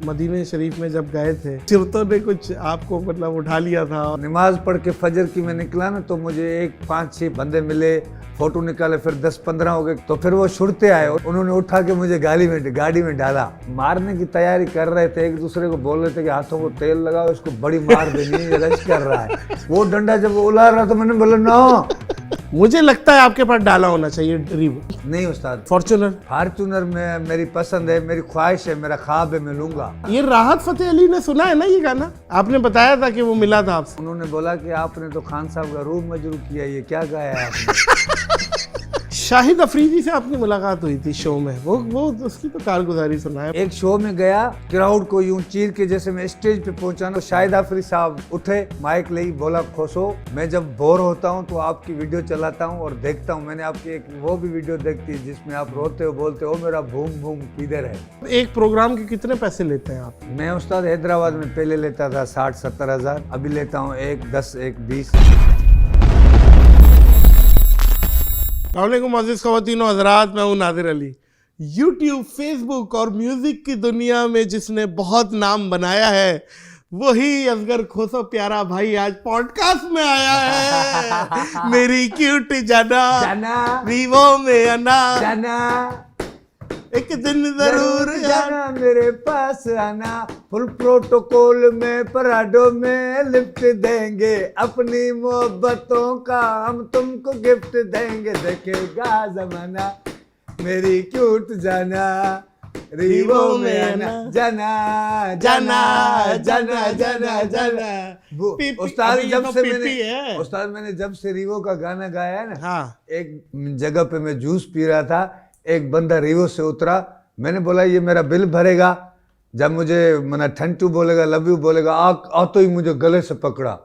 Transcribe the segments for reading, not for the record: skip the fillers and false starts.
मदीने शरीफ में जब गए थे चिरतों ने कुछ आपको मतलब उठा लिया था। नमाज पढ़ के फजर की मैं निकला ना तो मुझे एक 5-6 बंदे मिले, फोटो निकाले, फिर 10-15 हो गए। तो फिर वो छुड़ते आए और उन्होंने उठा के मुझे गाड़ी में डाला। मारने की तैयारी कर रहे थे, एक दूसरे को बोल रहे थे कि हाथों को तेल लगाओ, इसको बड़ी मार देनी है, रश कर रहा है। वो डंडा जब उला रहा तो मैंने बोला नो। मुझे लगता है आपके पास डाला होना चाहिए रिवो। नहीं उस्ताद, फॉर्च्यूनर में मेरी पसंद है, मेरी ख्वाहिश है, मेरा ख्वाब है, मैं लूंगा। ये राहत फतेह अली ने सुना है ना ये गाना? आपने बताया था कि वो मिला था आपसे। उन्होंने बोला कि आपने तो खान साहब का रूम मजरू किया, ये क्या गाया है आपने? शाहिद अफरीदी से आपकी मुलाकात हुई थी शो में, वो उसकी तो कारगुजारी सुना है। एक शो में गया, क्राउड को यूं चीर के जैसे मैं स्टेज पे पहुंचा तो शाहिद अफरीदी साहब उठे, माइक ले बोला खोसो, मैं जब बोर होता हूं तो आपकी वीडियो चलाता हूं और देखता हूं। मैंने आपकी एक वो भी वीडियो देखती है जिसमें आप रोते हो, बोलते हो मेरा भूम भूम किधर है। एक प्रोग्राम के कितने पैसे लेते हैं आप? मैं उस्ताद हैदराबाद में पहले लेता था 60-70 हजार, अभी लेता हूँ 1-10, 1-20। अस्सलामुअलैकुम ख़वातीनो हज़रात, मैं हूँ नादिर अली। यूट्यूब, फेसबुक और म्यूज़िक की दुनिया में जिसने बहुत नाम बनाया है वही असगर खोसो प्यारा भाई आज पॉडकास्ट में आया है। मेरी क्यूट जाना वीवो में आना, एक दिन जरूर जाना मेरे पास आना, फुल प्रोटोकॉल में पराडो में लिफ्ट देंगे, अपनी मोहब्बतों का हम तुमको गिफ्ट देंगे, देखेगा जमाना मेरी क्यूट जाना रीवो में आना, जाना जाना जाना जाना जाना। उस्ताद मैंने जब से रीवो का गाना गाया है ना, हाँ, एक जगह पे मैं जूस पी रहा था, एक बंदा रीवो से उतरा, मैंने बोला ये मेरा बिल भरेगा। जब मुझे मना ठंटू बोलेगा, लव यू बोलेगा, तो ही मुझे गले से पकड़ा,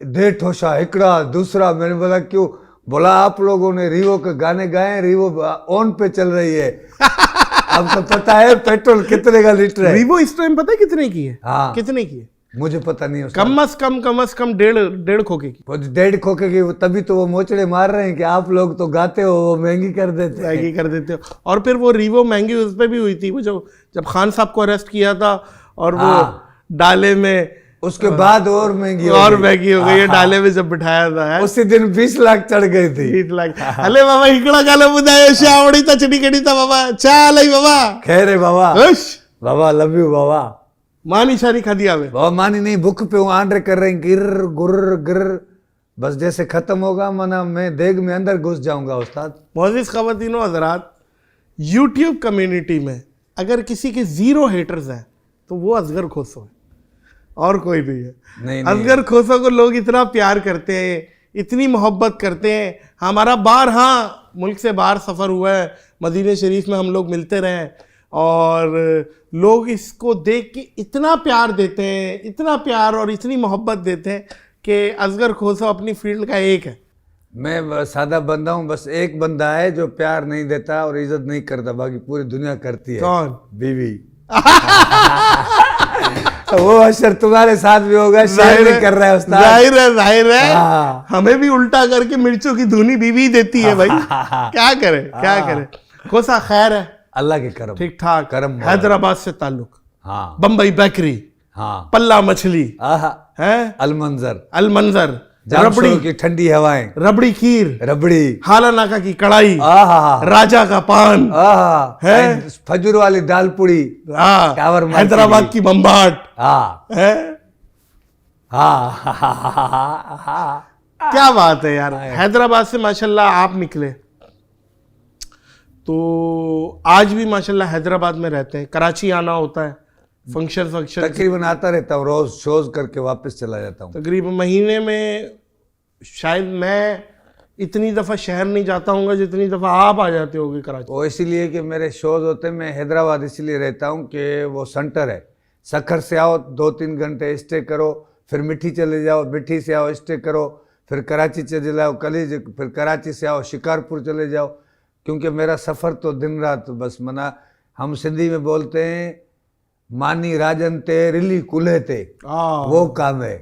दे ठोसा हिकड़ा दूसरा। मैंने बोला क्यों? बोला आप लोगों ने रीवो के गाने गाए, रीवो ऑन पे चल रही है। आपको पता है पेट्रोल कितने का लीटर है? रीवो इस टाइम पता है कितने की है? हाँ, कितने की है मुझे पता नहीं। कम से कम डेढ़ खोखे की। 1.5 खोखे की, तभी तो वो मोचड़े मार रहे हैं कि आप लोग तो गाते हो, वो महंगी कर देते हो। और फिर वो रीवो महंगी उस पर भी हुई थी, वो जब खान साहब को अरेस्ट किया था और वो डाले में, उसके बाद और महंगी हो गई है। डाले में जब बिठाया था उसी दिन 20 लाख चढ़ गई थी। 20 लाख। अले बाबा हिकड़ा गालो बुधायो श्यावड़ी ता चढ़ी कड़ी था बाबा, चाल आई बाबा, खैर है बाबा, बाबा लव यू बाबा। मानी शानी खा दिया बाबा, मानी नहीं, भूख पे हूँ, आंड्रे कर रहे हैं, गिर गुर्र गिर, बस जैसे खत्म होगा मना मैं देग में अंदर घुस जाऊंगा। उस्ताद मोअज़्ज़िज़ ख़वातीनो हज़रात, यूट्यूब कम्युनिटी में अगर किसी के 0 हेटर्स हैं तो वो असगर खोसो है और कोई नहीं है। नहीं। असगर खोसो को लोग इतना प्यार करते हैं, इतनी मोहब्बत करते हैं। हमारा हाँ मुल्क से बाहर सफ़र हुआ है, मदीने शरीफ में हम लोग मिलते रहे और लोग इसको देख के इतना प्यार देते हैं, इतना प्यार और इतनी मोहब्बत देते हैं कि असगर खोसो अपनी फील्ड का एक है। मैं सादा बंदा हूँ, बस एक बंदा है जो प्यार नहीं देता और इज्जत नहीं करता, बाकी पूरी दुनिया करती है। कौन? बीवी। वो अशर तुम्हारे साथ भी होगा, शायरी कर रहा है उस्ताद। जाहिर है। हमें भी उल्टा करके मिर्चों की धुनी बीवी देती है भाई। क्या करे खोसा खैर है, अल्लाह के करम, ठीक ठाक करम। हैदराबाद से ताल्लुक, हाँ, बम्बई बेकरी, हाँ, पल्ला मछली है, अलमंजर, रबड़ी की ठंडी हवाएं, रबड़ी खीर, रबड़ी, हाला नाका की कढ़ाई, राजा का पान है, फजूर वाली दाल पूड़ी, हैदराबाद की बम्बाट है। क्या बात है यार। हैदराबाद से माशाल्लाह आप निकले तो आज भी माशाल्लाह हैदराबाद में रहते हैं। कराची आना होता है, फंक्शन तकरीबन आता रहता हूँ, रोज शोज करके वापस चला जाता हूँ। तकरीबन महीने में शायद मैं इतनी दफ़ा शहर नहीं जाता हूँ जितनी दफ़ा आप आ जाते होगे कराची। वो इसीलिए कि मेरे शोज होते हैं, मैं हैदराबाद इसलिए रहता हूँ कि वो सेंटर है। सखर से आओ 2-3 घंटे स्टे करो, फिर मिठी चले जाओ, मिठी से आओ स्टे करो, फिर कराची चले जाओ कलीज, फिर कराची से आओ शिकारपुर चले जाओ, क्योंकि मेरा सफ़र तो दिन रात बस मना, हम सिंधी में बोलते हैं मानी राजन ते रिली कुल्हे ते, वो काम है।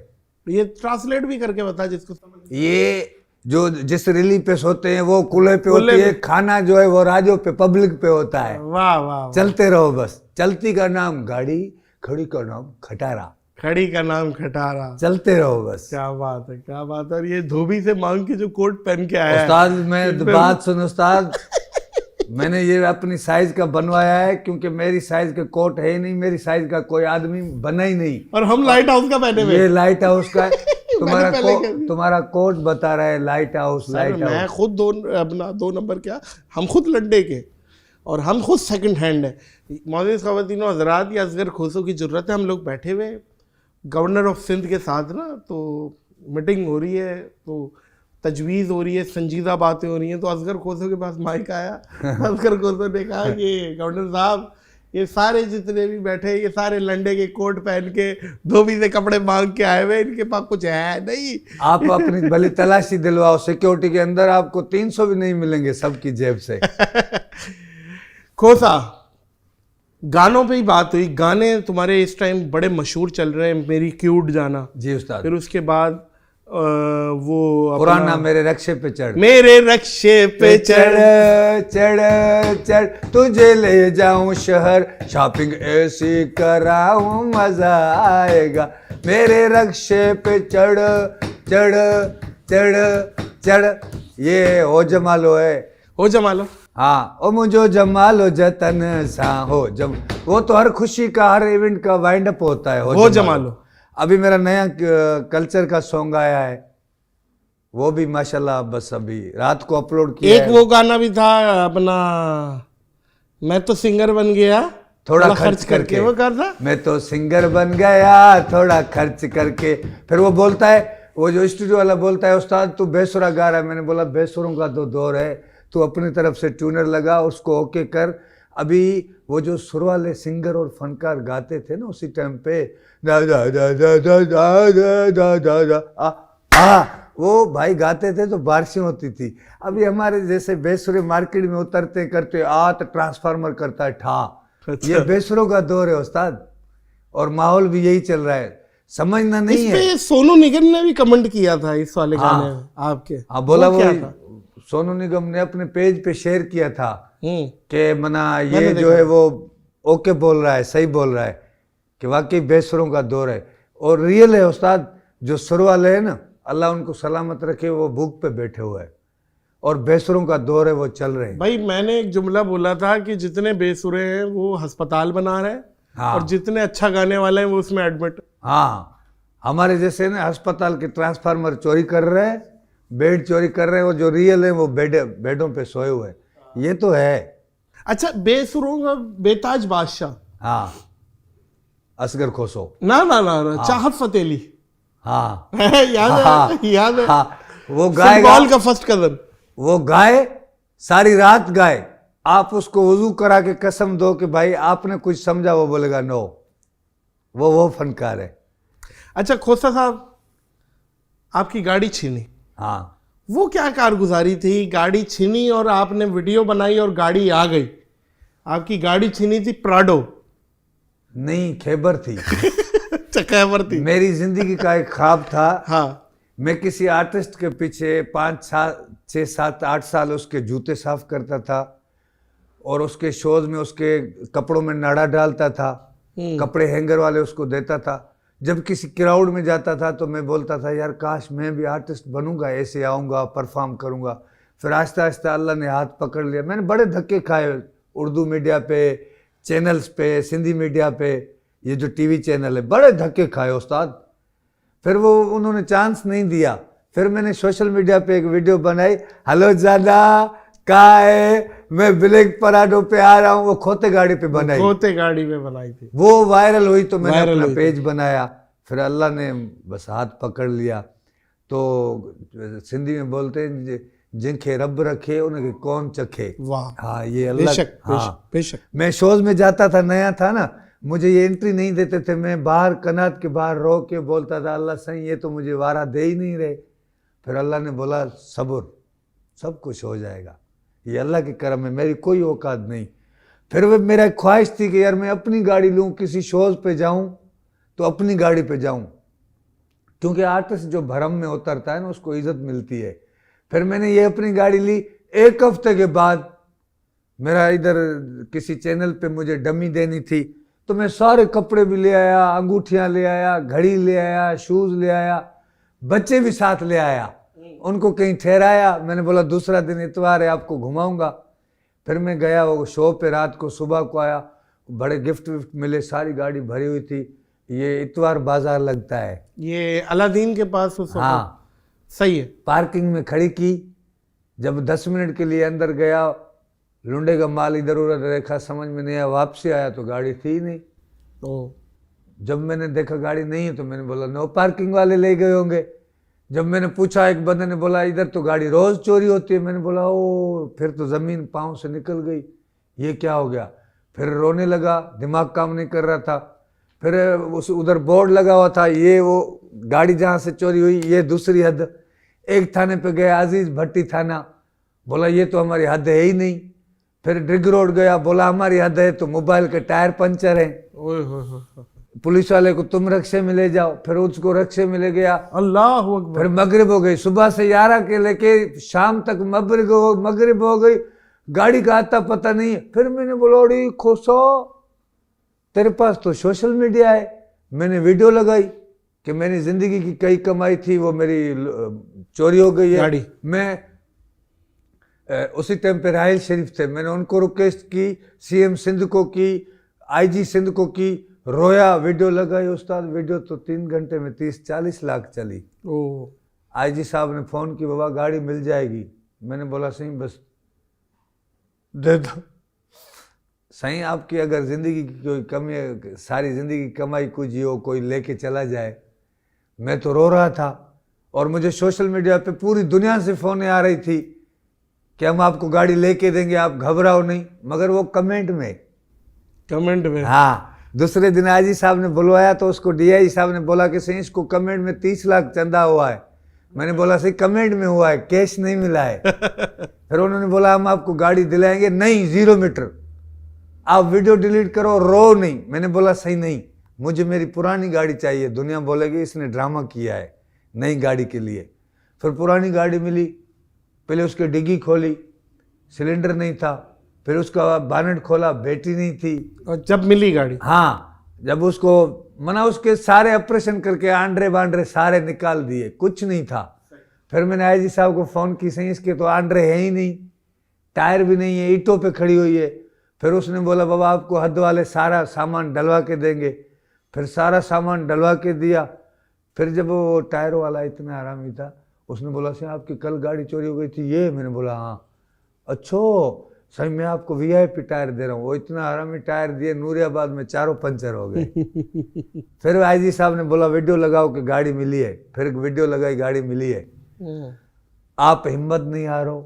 ये ट्रांसलेट भी करके बता जिसको समझ। ये जो जिस रिली पे सोते हैं वो कुल्हे पे होती है, खाना जो है वो राजों पे पब्लिक पे होता है। वाह वाह, चलते रहो बस, चलती का नाम गाड़ी, खड़ी का नाम खटारा, खड़ी का नाम खटारा। चलते रहो बस। क्या बात है, क्या बात है। और ये धोबी से मांग के जो कोट पहन के आया उस्ताद है, मैं बात सुन उस्ताद, मैंने ये अपनी साइज का बनवाया है क्योंकि मेरी साइज का कोट है ही नहीं, मेरी साइज का कोई आदमी बना ही नहीं। और हम लाइट हाउस का पहने हुए। ये लाइट हाउस का है। मैंने तुम्हारा कोट बता रहा है लाइट हाउस, लाइट हाउस। मैं खुद अपना 2 नंबर क्या, हम खुद लड्डे के और हम खुद सेकंड हैंड है। मौजूद ख़वातीनो हज़रात, ये असगर खोसो की ज़रूरत है। हम लोग बैठे हुए गवर्नर ऑफ सिंध के साथ ना, तो मीटिंग हो रही है, तो तजवीज़ हो रही है, संजीदा बातें हो रही हैं। तो असगर खोसो के पास माइक आया। असगर खोसो ने कहा कि गवर्नर साहब, ये सारे जितने भी बैठे, ये सारे लंडे के कोट पहन के धोबी से कपड़े मांग के आए हुए, इनके पास कुछ है नहीं। आप अपनी भली तलाशी दिलवाओ, सिक्योरिटी के अंदर आपको 300 भी नहीं मिलेंगे सबकी जेब से। खोसा, गानों पे ही बात हुई। गाने तुम्हारे इस टाइम बड़े मशहूर चल रहे हैं, मेरी क्यूट जाना। जी उस्ताद। फिर उसके बाद वो पुराना मेरे रक्षे पे चढ़, मेरे रक्षे पे चढ़, चढ़ चढ़ तुझे ले जाऊं शहर, शॉपिंग ऐसी कराऊं मजा आएगा, मेरे रक्षे पे चढ़ चढ़ चढ़ चढ़। ये हो जमालो है, हो जमालो। हाँ, ओ मुझो जमालो जतन सा हो जम। वो तो हर खुशी का, हर इवेंट का वाइंड अप होता है, हो जमालो। अभी मेरा नया कल्चर का सॉन्ग आया है, वो भी माशाल्लाह बस अभी रात को अपलोड किया। एक वो गाना भी था अपना, मैं तो सिंगर बन गया थोड़ा खर्च करके। वो कर था, मैं तो सिंगर बन गया थोड़ा खर्च करके। फिर वो बोलता है, वो जो स्टूडियो वाला बोलता है, उस्ताद तू बेसुरा गा रहा है। मैंने बोला बेसुरों का तो दौर है, तू अपनी तरफ से ट्यूनर लगा, उसको ओके कर। अभी वो जो सुर वाले सिंगर और फनकार गाते थे ना उसी टाइम पे, दा दा दा दा दा दा दा दा दा दा, वो भाई गाते थे तो बारिशें होती थी। अभी हमारे जैसे बेसुरे मार्केट में उतरते करते तो ट्रांसफार्मर करता है ठा। ये बेसुरों का दौर है उस्ताद, और माहौल भी यही चल रहा है, समझना नहीं है। इस पे सोनू निगम ने भी कमेंट किया था इस वाले गाने में आपके। हाँ बोला, वो क्या था? सोनू निगम ने अपने पेज पे शेयर किया था कि मना ये मैंने जो है वो ओके बोल रहा है, सही बोल रहा है कि वाकई बेसुरों का दौर है। और रियल है उस्ताद, जो सुर वाले हैं ना, अल्लाह उनको सलामत रखे, वो भूख पे बैठे हुए हैं, और बेसुरों का दौर है, वो चल रहे हैं। भाई मैंने एक जुमला बोला था कि जितने बेसुरे हैं वो अस्पताल बना रहे हैं, हाँ। और जितने अच्छा गाने वाले हैं वो उसमें एडमिट। हाँ, हमारे जैसे ना अस्पताल के ट्रांसफार्मर चोरी कर रहे हैं, बेड चोरी कर रहे हैं, वो जो रियल है वो बेडों पे सोए हुए हैं, ये तो है। अच्छा, बेसुरों का बेताज बादशाह, हाँ, असगर खोसो, ना ना ना, ना चाहत फतेली, हाँ याद है, याद है। हाँ, वो गाएगा, फुटबॉल का फर्स्ट कदम, वो गाए, सारी रात गाए, आप उसको वजू करा के कसम दो कि भाई आपने कुछ समझा, वो बोलेगा नो, वो फनकार है। अच्छा खोसा साहब, आपकी गाड़ी छीनी, हाँ, वो क्या कारगुजारी थी? गाड़ी छीनी और आपने वीडियो बनाई और गाड़ी आ गई। आपकी गाड़ी छीनी थी प्राडो? नहीं, खैबर थी। खैबर थी। मेरी जिंदगी का एक ख्वाब था। हाँ, मैं किसी आर्टिस्ट के पीछे 5 साल 6 7 8 साल उसके जूते साफ करता था, और उसके शोज में उसके कपड़ों में नाड़ा डालता था, कपड़े हैंगर वाले उसको देता था। जब किसी क्राउड में जाता था तो मैं बोलता था यार काश मैं भी आर्टिस्ट बनूंगा, ऐसे आऊँगा, परफॉर्म करूँगा। फिर आहिस्ता आहिस्ता अल्लाह ने हाथ पकड़ लिया। मैंने बड़े धक्के खाए, उर्दू मीडिया पे, चैनल्स पे, सिंधी मीडिया पे, ये जो टीवी चैनल है, बड़े धक्के खाए उस्ताद। फिर वो उन्होंने चांस नहीं दिया। फिर मैंने सोशल मीडिया पे एक वीडियो बनाई, हेलो ज़्यादा कहाँ है, मैं ब्लैक पराडो पे आ रहा हूँ, वो खोते गाड़ी पे बनाई, खोते गाड़ी पे बनाई थी, वो वायरल हुई। तो मैंने अपना पेज बनाया, फिर अल्लाह ने बस हाथ पकड़ लिया। तो सिंधी में बोलते हैं जिनके रब रखे उनके कौन चखे। वाह, हाँ, ये अल्लाह। बेशक, हाँ, बेशक। मैं शोज में जाता था, नया था ना, मुझे ये एंट्री नहीं देते थे, मैं बाहर कनात के बाहर रो के बोलता था अल्लाह सही ये तो मुझे वारा दे ही नहीं रहे। फिर अल्लाह ने बोला सब्र, सब कुछ हो जाएगा, ये अल्लाह के करम है, मेरी कोई औकात नहीं। फिर वो मेरा ख्वाहिश थी कि यार मैं अपनी गाड़ी लूँ, किसी शोज पे जाऊँ तो अपनी गाड़ी पे जाऊँ, क्योंकि आर्टिस्ट जो भरम में उतरता है ना उसको इज्जत मिलती है। फिर मैंने ये अपनी गाड़ी ली। 1 हफ्ते के बाद मेरा इधर किसी चैनल पे मुझे डमी देनी थी, तो मैं सारे कपड़े भी ले आया, अंगूठियां ले आया, घड़ी ले आया, शूज ले आया, बच्चे भी साथ ले आया, उनको कहीं ठहराया। मैंने बोला दूसरा दिन इतवार है, आपको घुमाऊंगा। फिर मैं गया वो शो पे, रात को सुबह को आया, बड़े गिफ्ट विफ्ट मिले, सारी गाड़ी भरी हुई थी। ये इतवार बाजार लगता है, ये अलादीन के पास उस वक्त? हाँ सही है। पार्किंग में खड़ी की। जब 10 मिनट के लिए अंदर गया, लुंडे का माल इधर उधर देखा, समझ में नहीं आया, वापसी आया तो गाड़ी थी ही नहीं। तो जब मैंने देखा गाड़ी नहीं है तो मैंने बोला नो पार्किंग वाले ले गए होंगे। जब मैंने पूछा, एक बंदे ने बोला इधर तो गाड़ी रोज चोरी होती है। मैंने बोला ओ, फिर तो जमीन पाँव से निकल गई, ये क्या हो गया। फिर रोने लगा, दिमाग काम नहीं कर रहा था। फिर उस उधर बोर्ड लगा हुआ था, ये वो गाड़ी जहाँ से चोरी हुई ये दूसरी हद। एक थाने पे गया, अजीज भट्टी थाना, बोला ये तो हमारी हद है ही नहीं। फिर ड्रिग रोड गया, बोला हमारी हद है तो मोबाइल के टायर पंचर हैं। ओए होए, पुलिस वाले को तुम रक्शे में ले जाओ, फिर उसको रक्शे में ले गया। अल्लाह अकबर। फिर मगरिब हो गई, सुबह से 11 के लेके शाम तक मगरिब हो गई, गाड़ी का आता पता नहीं। फिर मैंने बोला अरे खोसो, तेरे पास तो सोशल मीडिया है। मैंने वीडियो लगाई कि मेरी जिंदगी की कई कमाई थी वो मेरी चोरी हो गई है गाड़ी। मैं उसी टाइम पे राहिल शरीफ थे, मैंने उनको रिक्वेस्ट की, सीएम सिंध को की, आईजी सिंध को की, रोया, वीडियो लगाई। उस्ताद वीडियो तो 3 घंटे में 30-40 लाख चली। ओ, आईजी साहब ने फोन की, बाबा गाड़ी मिल जाएगी। मैंने बोला सही बस दे दो। सही आपकी अगर जिंदगी की कोई कमी है, सारी जिंदगी की कमाई कुछ हो, कोई लेके चला जाए। मैं तो रो रहा था और मुझे सोशल मीडिया पे पूरी दुनिया से फोनें आ रही थी कि हम आपको गाड़ी लेके देंगे, आप घबराओ नहीं। मगर वो कमेंट में हाँ। दूसरे दिन आईजी साहब ने बुलवाया तो उसको डीआई साहब ने बोला कि सही इसको कमेंट में 30 लाख चंदा हुआ है। मैंने बोला सही कमेंट में हुआ है, कैश नहीं मिला है। फिर उन्होंने बोला हम आपको गाड़ी दिलाएंगे। नहीं, 0 मीटर, आप वीडियो डिलीट करो, रो नहीं। मैंने बोला सही नहीं, मुझे मेरी पुरानी गाड़ी चाहिए। दुनिया बोलेगी इसने ड्रामा किया है नई गाड़ी के लिए। फिर पुरानी गाड़ी मिली, पहले उसकी डिग्गी खोली, सिलेंडर नहीं था। फिर उसका बानेट खोला, बैटरी नहीं थी। और जब मिली गाड़ी, हाँ, जब उसको मना उसके सारे ऑपरेशन करके आंड्रे बांड्रे सारे निकाल दिए, कुछ नहीं था। फिर मैंने आईजी साहब को फ़ोन की, सही इसके तो आंड्रे है ही नहीं, टायर भी नहीं है, ईंटों पे खड़ी हुई है। फिर उसने बोला बाबा आपको हद वाले सारा सामान डलवा के देंगे। फिर सारा सामान डलवा के दिया। फिर जब वो टायर वाला इतना आरामी था, उसने बोला सही आपकी कल गाड़ी चोरी हो गई थी ये। मैंने बोला हाँ। अच्छो सही, मैं आपको वीआईपी टायर दे रहा हूँ। वो इतना आरामी टायर दिए, नूरियाबाद में चारों पंचर हो गए। फिर आईजी साहब ने बोला वीडियो लगाओ कि गाड़ी मिली है। फिर वीडियो लगाई, गाड़ी मिली है। आप हिम्मत नहीं हारो,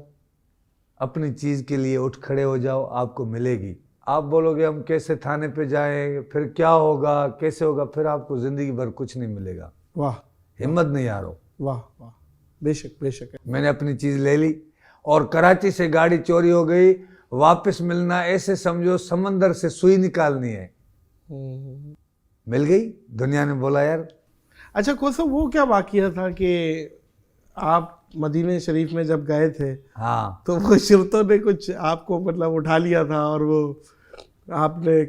अपनी चीज़ के लिए उठ खड़े हो जाओ, आपको मिलेगी। आप बोलोगे हम कैसे थाने पे जाएं, फिर क्या होगा, कैसे होगा, फिर आपको ज़िंदगी भर कुछ नहीं मिलेगा। वाह, हिम्मत नहीं हारो। वाह वाह, बेशक बेशक। मैंने अपनी चीज़ ले ली और कराची से गाड़ी चोरी हो गई। वापस मिलना ऐसे समझो समंदर से सुई निकालनी है। मिल गई। दुनिया ने बोला यार। अच्छा कोसा, वो क्या वाकया था कि आप मदीने शरीफ में जब गए थे, हाँ, तो वो शिरतों ने कुछ आपको मतलब उठा लिया था और वो आपने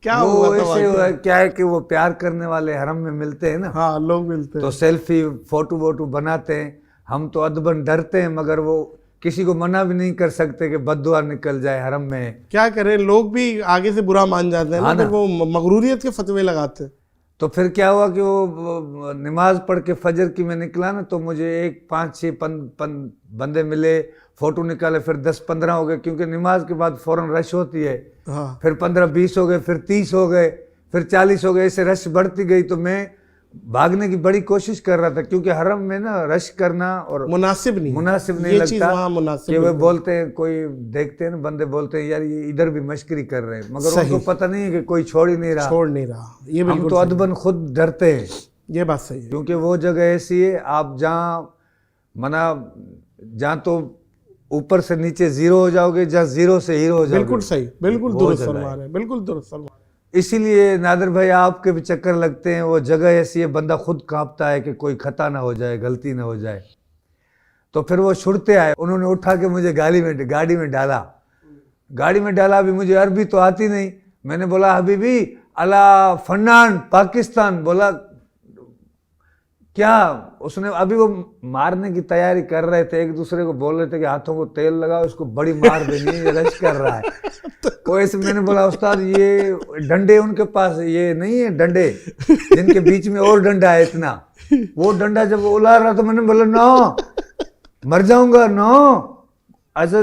क्या वो हुआ था ऐसे हुआ, क्या है कि वो प्यार करने वाले हरम में मिलते हैं ना, हाँ लोग मिलते तो हैं। सेल्फी फोटो वोटो बनाते हैं। हम तो अदबन डरते हैं, मगर वो किसी को मना भी नहीं कर सकते कि बद्दुआ निकल जाए हरम में। क्या करें, लोग भी आगे से बुरा मान जाते हैं हाँ ना, ना। फिर वो मगरूरियत के फतवे लगाते हैं। तो फिर क्या हुआ कि वो नमाज पढ़ के फजर की मैं निकला ना, तो मुझे 5-6 बंदे मिले, फोटो निकाले। फिर 10-15 हो गए, क्योंकि नमाज के बाद फौरन रश होती है। हाँ, फिर 15-20 हो गए, फिर 30 हो गए, फिर 40 हो गए, ऐसे रश बढ़ती गई। तो मैं भागने की बड़ी कोशिश कर रहा था, क्योंकि हरम में ना रश करना और मुनासिब नहीं नहीं चीज़ लगता वहाँ मुनासिब कि वे नहीं। बोलते हैं, कोई देखते हैं ना बंदे बोलते हैं यार ये इधर भी मश्करी कर रहे हैं, मगर उनको पता नहीं है कि कोई छोड़ ही नहीं रहा। छोड़ नहीं रहा, ये हम बिल्कुल तो अदबन खुद डरते हैं, ये बात सही है। क्योंकि वो जगह ऐसी है, आप जहाँ तो ऊपर से नीचे जीरो हो जाओगे, जहाँ जीरो से हीरो हो जाओगे। बिल्कुल सही, बिल्कुल वो दुरुस्त जगह फरमा है। रहे हैं, बिल्कुल दुरुस्त फरमा रहे हैं। इसीलिए नादिर भाई आपके भी चक्कर लगते हैं। वो जगह ऐसी है, बंदा खुद कांपता है कि कोई खता ना हो जाए, गलती ना हो जाए। तो फिर वो छुड़ते आए, उन्होंने उठा के मुझे गाड़ी में डाला। गाड़ी में डाला, अभी मुझे अरबी तो आती नहीं। मैंने बोला हबीबी अला फन्नान पाकिस्तान। बोला क्या? उसने अभी वो मारने की तैयारी कर रहे थे, एक दूसरे को बोल रहे थे कि हाथों को तेल लगाओ, इसको बड़ी मार देनी है, ये रश कर रहा है। तो ऐसे मैंने बोला उस्ताद ये डंडे उनके पास ये नहीं है, डंडे जिनके बीच में और डंडा है इतना, वो डंडा जब उला रहा तो मैंने बोला नो मर जाऊंगा, नो ऐसा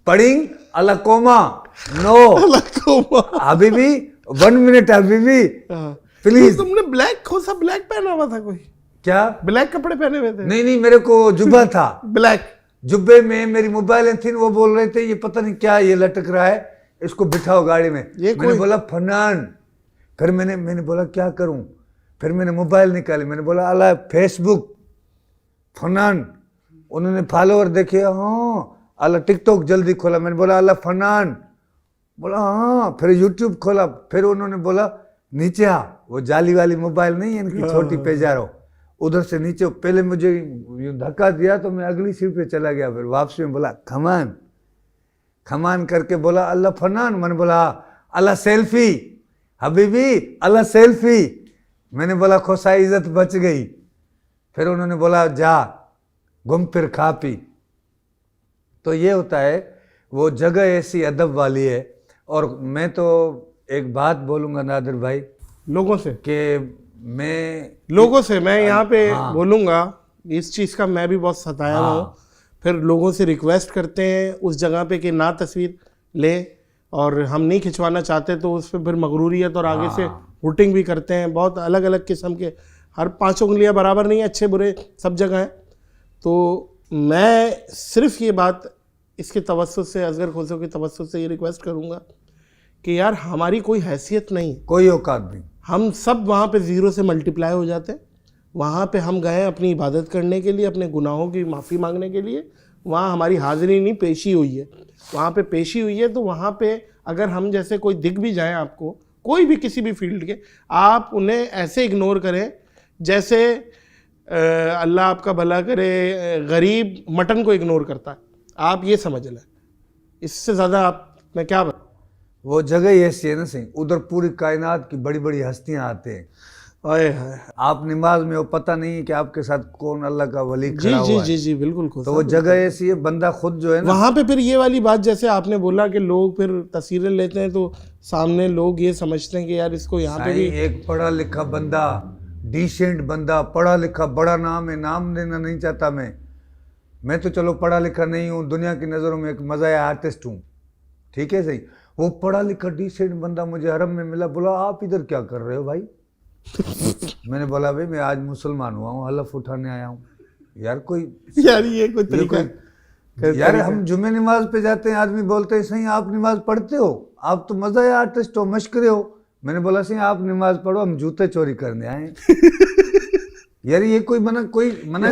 पड़िंग अला कोमा, नो हबीबी 1 मिनट हबीबी प्लीज। तो तुमने ब्लैक खोसा ब्लैक पहना हुआ था? कोई क्या ब्लैक कपड़े पहने हुए थे? नहीं मेरे को जुब्बा था ब्लैक। जुब्बे में मेरी मोबाइल थी, वो बोल रहे थे ये पता नहीं क्या ये लटक रहा है, इसको बिठाओ गाड़ी में। मैंने बोला फनान, फिर मैंने बोला क्या करूं, फिर मैंने मोबाइल निकाली, मैंने बोला अल्लाह फेसबुक फनान, उन्होंने फॉलोअर देखे, हाँ अल्लाह टिकटॉक जल्दी खोला, मैंने बोला अल्लाह फनान, बोला हाँ, फिर यूट्यूब खोला, फिर उन्होंने बोला नीचे आ, वो जाली वाली मोबाइल नहीं है इनकी छोटी पेजारो, उधर से नीचे, पहले मुझे यूं धक्का दिया तो मैं अगली सीट पे चला गया, फिर वापसी में बोला खमान खमान करके बोला अल्लाह फनान, मैंने बोला अल्लाह सेल्फी हबीबी अल्लाह सेल्फी, मैंने बोला खोसा इज्जत बच गई। फिर उन्होंने बोला जा घूम फिर खा पी। तो ये होता है, वो जगह ऐसी अदब वाली है। और मैं तो एक बात बोलूंगा नादिर भाई लोगों से मैं यहाँ पे बोलूंगा, इस चीज़ का मैं भी बहुत सताया हूँ। फिर लोगों से रिक्वेस्ट करते हैं उस जगह पे कि ना तस्वीर लें, और हम नहीं खिंचवाना चाहते तो उस पर फिर मगरूरियत और आगे से हुटिंग भी करते हैं। बहुत अलग अलग किस्म के, हर 5 उंगलियां बराबर नहीं है, अच्छे बुरे सब जगह हैं। तो मैं सिर्फ ये बात इसके तवज्जुह से, असगर खोसो के तवज्जुह से ये रिक्वेस्ट करूँगा कि यार हमारी कोई हैसियत नहीं, कोई औकात नहीं, हम सब वहाँ पे ज़ीरो से मल्टीप्लाई हो जाते हैं। वहाँ पे हम गए अपनी इबादत करने के लिए, अपने गुनाहों की माफ़ी मांगने के लिए, वहाँ हमारी हाज़िरी नहीं पेशी हुई है, वहाँ पे पेशी हुई है। तो वहाँ पे अगर हम जैसे कोई दिख भी जाएं आपको, कोई भी किसी भी फील्ड के, आप उन्हें ऐसे इग्नोर करें जैसे अल्लाह आपका भला करे गरीब मटन को इग्नोर करता है, आप ये समझ लें। इससे ज़्यादा आप मैं क्या बता, वो जगह ही ऐसी है ना सही, उधर पूरी कायनात की बड़ी बड़ी हस्तियां आते हैं। आप नमाज में हो, पता नहीं है कि आपके साथ कौन अल्लाह का वली खड़ा हुआ है। जी बिल्कुल। तो वो जगह ऐसी है, बंदा खुद जो है ना वहाँ पे फिर ये वाली बात जैसे आपने बोला कि लोग फिर तस्वीरें लेते हैं तो सामने लोग ये समझते हैं कि यार इसको यहाँ पे भी एक पढ़ा लिखा बंदा, डिसेंट बंदा, पढ़ा लिखा, बड़ा नाम है, नाम देना नहीं चाहता मैं तो चलो पढ़ा लिखा नहीं हूँ, दुनिया की नज़रों में एक मज़ा आर्टिस्ट हूँ, ठीक है सही। वो पढ़ा लिखा डिसेंट बंदा मुझे हरम में मिला, बोला आप इधर क्या कर रहे हो भाई? मैंने बोला भाई मैं आज मुसलमान हुआ हूँ, हलफ उठाने आया हूँ। यार ये कोई तरीका यार, हम जुमे नमाज पे जाते हैं, आदमी बोलते हैं सही आप नमाज पढ़ते हो, आप तो मज़ा आर्टिस्ट हो, मशकरे हो। मैंने बोला सही आप नमाज पढ़ो, हम जूते चोरी करने आए। यार ये कोई मना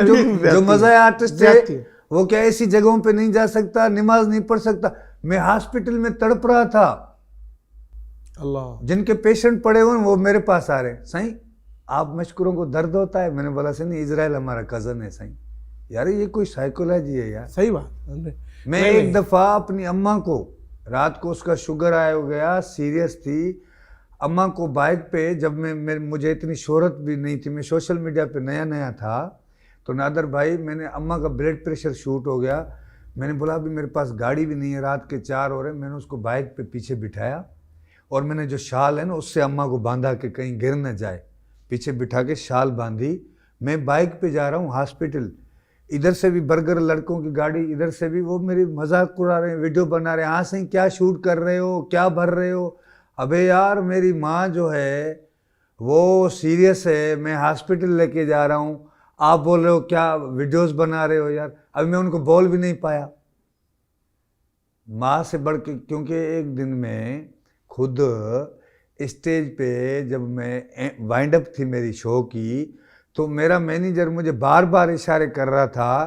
जो मज़ा आर्टिस्ट है वो क्या ऐसी जगहों पे नहीं जा सकता, नमाज नहीं पढ़ सकता? मैं हॉस्पिटल में तड़प रहा था, अल्लाह जिनके पेशेंट पड़े हुए वो मेरे पास आ रहे हैं, सही आप मशकूरों को दर्द होता है? मैंने बोला सही नहीं, इजराइल हमारा कज़न है। सही यार ये कोई साइकोलॉजी है यार? सही बात। मैं एक दफ़ा अपनी अम्मा को, रात को उसका शुगर आया हो गया, सीरियस थी, अम्मा को बाइक पे, जब मुझे इतनी शोहरत भी नहीं थी, मैं सोशल मीडिया पे नया था, तो नादर भाई मैंने अम्मा का ब्लड प्रेशर शूट हो गया। मैंने बोला अभी मेरे पास गाड़ी भी नहीं है, रात के 4 हो रहे, मैंने उसको बाइक पे पीछे बिठाया और मैंने जो शाल है ना उससे अम्मा को बांधा कि कहीं गिर न जाए, पीछे बिठा के शाल बांधी। मैं बाइक पे जा रहा हूँ हॉस्पिटल, इधर से भी बर्गर लड़कों की गाड़ी, इधर से भी वो मेरी मजाक उड़ा रहे हैं, वीडियो बना रहे हैं, हाँ सही क्या शूट कर रहे हो, क्या भर रहे हो? अबे यार मेरी माँ जो है वो सीरियस है, मैं हॉस्पिटल लेके जा रहा हूँ, आप बोल रहे हो क्या वीडियोस बना रहे हो? यार अभी मैं उनको बोल भी नहीं पाया, माँ से बढ़ के, क्योंकि एक दिन में खुद स्टेज पे जब मैं वाइंड अप थी मेरी शो की, तो मेरा मैनेजर मुझे बार बार इशारे कर रहा था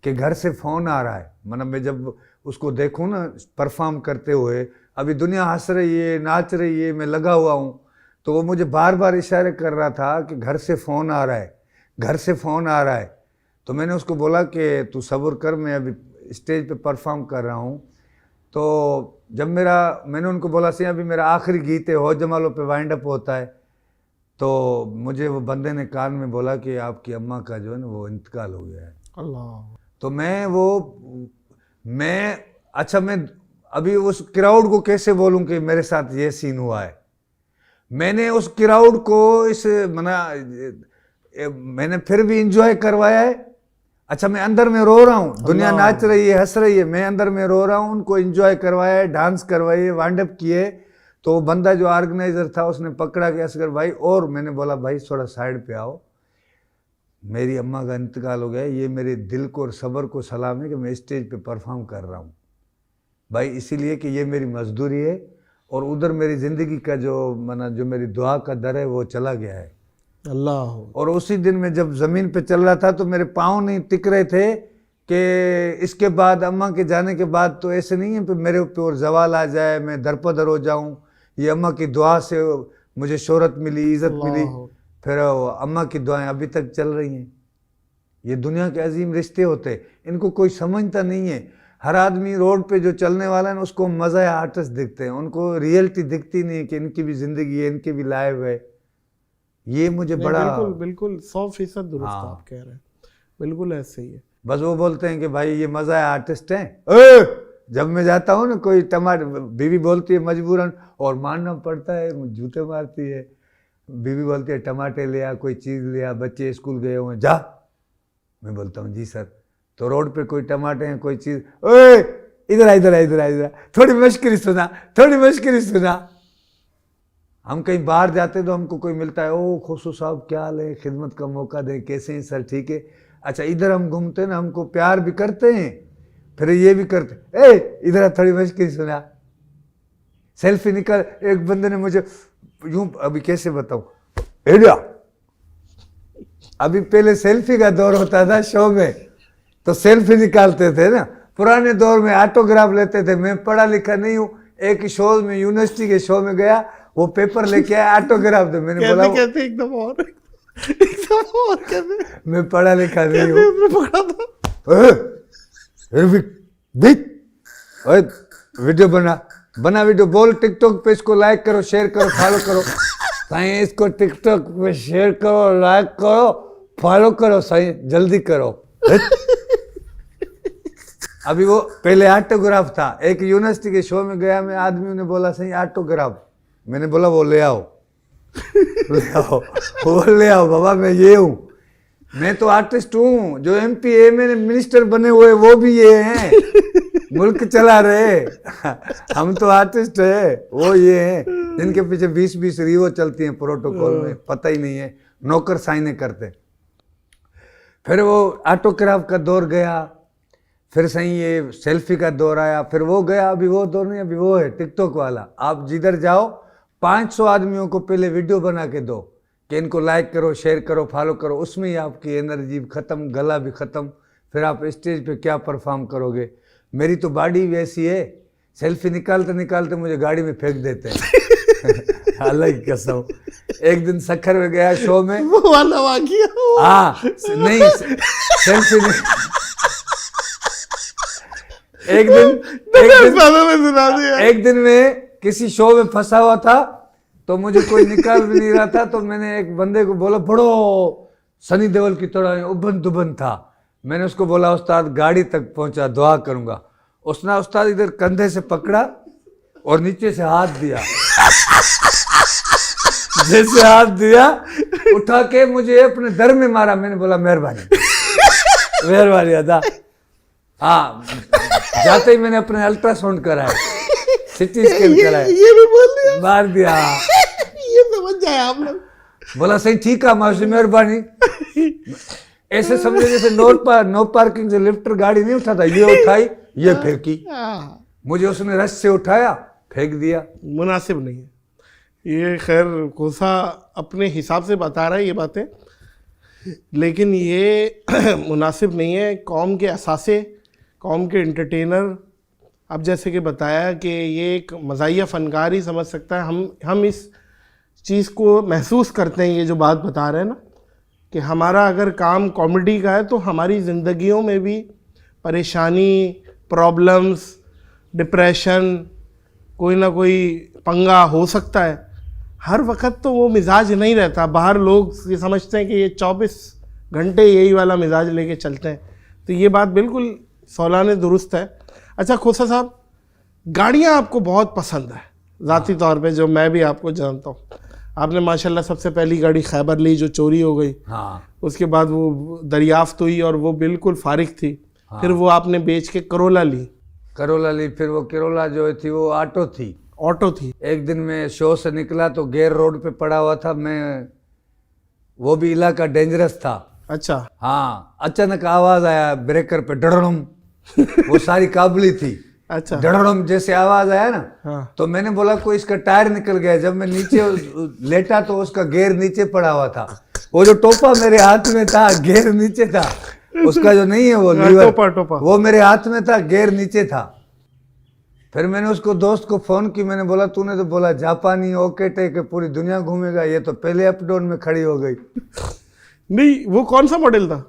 कि घर से फ़ोन आ रहा है। मतलब मैं जब उसको देखूँ ना परफॉर्म करते हुए, अभी दुनिया हंस रही है, नाच रही है, मैं लगा हुआ हूँ, तो वो मुझे बार बार इशारे कर रहा था कि घर से फ़ोन आ रहा है, घर से फ़ोन आ रहा है। तो मैंने उसको बोला कि तू सब्र कर, मैं अभी स्टेज पे परफॉर्म कर रहा हूँ। तो जब मैंने उनको बोला सी अभी मेरा आखिरी गीत है, हो जमालों पे वाइंड अप होता है, तो मुझे वो बंदे ने कान में बोला कि आपकी अम्मा का जो है ना वो इंतकाल हो गया है। अल्लाह। तो मैं अभी उस क्राउड को कैसे बोलूं कि मेरे साथ ये सीन हुआ है। मैंने उस क्राउड को मैंने फिर भी इंजॉय करवाया है। अच्छा, मैं अंदर में रो रहा हूँ, दुनिया नाच रही है, हंस रही है, मैं अंदर में रो रहा हूँ। उनको इंजॉय करवाया है, डांस करवाए, वाइंड अप किए। तो बंदा जो ऑर्गेनाइजर था उसने पकड़ा कि असगर भाई, और मैंने बोला भाई थोड़ा साइड पे आओ, मेरी अम्मा का इंतकाल हो गया, ये मेरे दिल को और सब्र को सलाम है कि मैं स्टेज पे परफॉर्म कर रहा हूँ भाई, इसीलिए कि ये मेरी मजदूरी है। और उधर मेरी ज़िंदगी का जो मेरी दुआ का दर है वो चला गया है। अल्लाह। और उसी दिन में जब ज़मीन पे चल रहा था तो मेरे पाँव नहीं टिक रहे थे कि इसके बाद, अम्मा के जाने के बाद तो ऐसे नहीं है कि मेरे ऊपर जवाल आ जाए, मैं दरपदर हो जाऊँ। ये अम्मा की दुआ से मुझे शोहरत मिली, इज़्ज़त मिली, फिर अम्मा की दुआएं अभी तक चल रही हैं। ये दुनिया के अजीम रिश्ते होते हैं, इनको कोई समझता नहीं है। हर आदमी रोड पे जो चलने वाला है ना, उसको मज़ा है आर्टिस्ट दिखते हैं, उनको रियलिटी दिखती नहीं है कि इनकी भी ज़िंदगी है, इनकी भी लाइफ है। ये मुझे बड़ा बिल्कुल 100% दुरुस्त आप कह रहे हैं, बिल्कुल ऐसे ही है। बस वो बोलते हैं कि भाई ये मज़ा है आर्टिस्ट हैं। जब मैं जाता हूँ ना, कोई टमाटर, बीवी बोलती है मजबूरन, और मानना पड़ता है, जूते मारती है, बीवी बोलती है टमाटर ले आ, कोई चीज़ ले आ, बच्चे स्कूल गए हुए, जा। मैं बोलता हूँ जी सर। तो रोड पे कोई टमाटर है, कोई चीज़, ओए इधर आ, इधर आ, इधर आ, इधर आ, थोड़ी मश्करी सुना, थोड़ी मश्करी सुना। हम कहीं बाहर जाते तो हमको कोई मिलता है, ओ खुशू साहब क्या हाल है, खिदमत का मौका दें, कैसे हैं सर, ठीक है। अच्छा, इधर हम घूमते हैं ना, हमको प्यार भी करते हैं, फिर ये भी करते, ए इधर आ, थोड़ी मश्करी सुना, सेल्फी निकाल। एक बंदे ने मुझे यूं, अभी कैसे बताऊं, एडिया, अभी पहले सेल्फी का दौर होता था शो में, तो सेल्फी निकालते थे ना। पुराने दौर में ऑटोग्राफ लेते थे। मैं पढ़ा लिखा नहीं हूँ, एक शो में, यूनिवर्सिटी के शो में गया, वो पेपर लेके आया, ऑटोग्राफ दे। मैंने बोला कैसे एकदम और कैसे, मैं पढ़ा लिखा नहीं हूँ। वीडियो बना वीडियो, बोल टिकटॉक पे इसको लाइक करो, शेयर करो, फॉलो करो। साईं इसको टिकटॉक पे शेयर करो, लाइक करो, फॉलो करो, साईं जल्दी करो। अभी वो पहले ऑटोग्राफ था। एक यूनिवर्सिटी के शो में गया मैं, आदमी ने बोला सही ऑटोग्राफ। मैंने बोला वो ले आओ, ले आओ, वो ले आओ बाबा, मैं ये हूँ, मैं तो आर्टिस्ट हूँ। जो MP MA मिनिस्टर बने हुए वो भी ये हैं, मुल्क चला रहे। हम तो आर्टिस्ट है, वो ये हैं जिनके पीछे 20-20 रिवो चलती हैं प्रोटोकॉल में, पता ही नहीं है, नौकर साइने करते। फिर वो ऑटोग्राफ का दौर गया, फिर सही ये सेल्फी का दौर आया, फिर वो गया। अभी वो दौर नहीं, अभी वो है टिकटॉक वाला। आप जिधर जाओ 500 आदमियों को पहले वीडियो बना के दो कि इनको लाइक करो, शेयर करो, फॉलो करो। उसमें ही आपकी एनर्जी खत्म, गला भी खत्म, फिर आप स्टेज पे क्या परफॉर्म करोगे। मेरी तो बॉडी वैसी है, सेल्फी निकालते निकालते मुझे गाड़ी में फेंक देते हैं। अलग कसम। एक दिन सखर में गया शो में, वो वाला वाकया। हाँ नहीं, सेल्फी नहीं। एक दिन में किसी शो में फंसा हुआ था, तो मुझे कोई निकाल भी नहीं रहा था। तो मैंने एक बंदे को बोला, बड़ो सनी देओल की तरह उबन दुबन था। मैंने उसको बोला उस्ताद गाड़ी तक पहुंचा, दुआ करूंगा। उसने उस्ताद इधर कंधे से पकड़ा और नीचे से हाथ दिया, जैसे हाथ दिया उठा के मुझे अपने दर में मारा। मैंने बोला मेहरबानी, मेहरबानी अदा। हाँ, जाते ही मैंने अपने अल्ट्रासाउंड कराया, सिटी स्कैन कराया, ये भी बोल दिया, मार दिया। ये समझ जाए आप लोग। बोला सही ठीक है मासी, मेहरबानी। ऐसे समझे जैसे नो पार्किंग से लिफ्टर गाड़ी नहीं उठाता, ये उठाई, ये फेंकी, मुझे उसने रस से उठाया, फेंक दिया। मुनासिब नहीं है ये। खैर कोसा अपने हिसाब से बता रहा है ये बातें, लेकिन ये मुनासिब नहीं है। कौम के असासे, कौम के एंटरटेनर, अब जैसे कि बताया कि ये एक मज़ाहिया फ़नकार ही समझ सकता है। हम इस चीज़ को महसूस करते हैं, ये जो बात बता रहे हैं ना, कि हमारा अगर काम कॉमेडी का है तो हमारी ज़िंदगियों में भी परेशानी, प्रॉब्लम्स, डिप्रेशन, कोई ना कोई पंगा हो सकता है। हर वक्त तो वो मिजाज नहीं रहता। बाहर लोग ये समझते हैं कि ये 24 घंटे यही वाला मिजाज लेके चलते हैं। तो ये बात बिल्कुल सौलाने दुरुस्त है। अच्छा खोसा साहब, गाड़ियाँ आपको बहुत पसंद है ज़ाती तौर पे, जो मैं भी आपको जानता हूँ। आपने माशाल्लाह सबसे पहली गाड़ी खैबर ली जो चोरी हो गई। हाँ। उसके बाद वो दरियाफ्त हुई और वो बिल्कुल फारिग थी। हाँ। फिर वो आपने बेच के करोला ली। करोला ली, फिर वो करोला जो थी वो ऑटो थी। ऑटो थी। एक दिन मैं शो से निकला तो गेर रोड पे पड़ा हुआ था मैं, वो भी इलाका डेंजरस था। अच्छा। हाँ, अचानक आवाज आया ब्रेकर पे, डड़ड़म। वो सारी काबुली थी। अच्छा। डड़ड़म जैसे आवाज आया ना, हाँ। तो मैंने बोला कोई इसका टायर निकल गया। जब मैं नीचे लेटा तो उसका गेयर नीचे पड़ा हुआ था। वो जो टोपा मेरे हाथ में था, गेयर नीचे था उसका, जो नहीं है वो लीवर, टोपा वो मेरे हाथ में था, गेयर नीचे था। फिर मैंने उसको दोस्त को फोन की, मैंने बोला तूने तो बोला जापानी ओके टेक पूरी दुनिया घूमेगा, ये तो पहले अप डाउन में खड़ी हो गई। नहीं, वो कौन सा मॉडल था?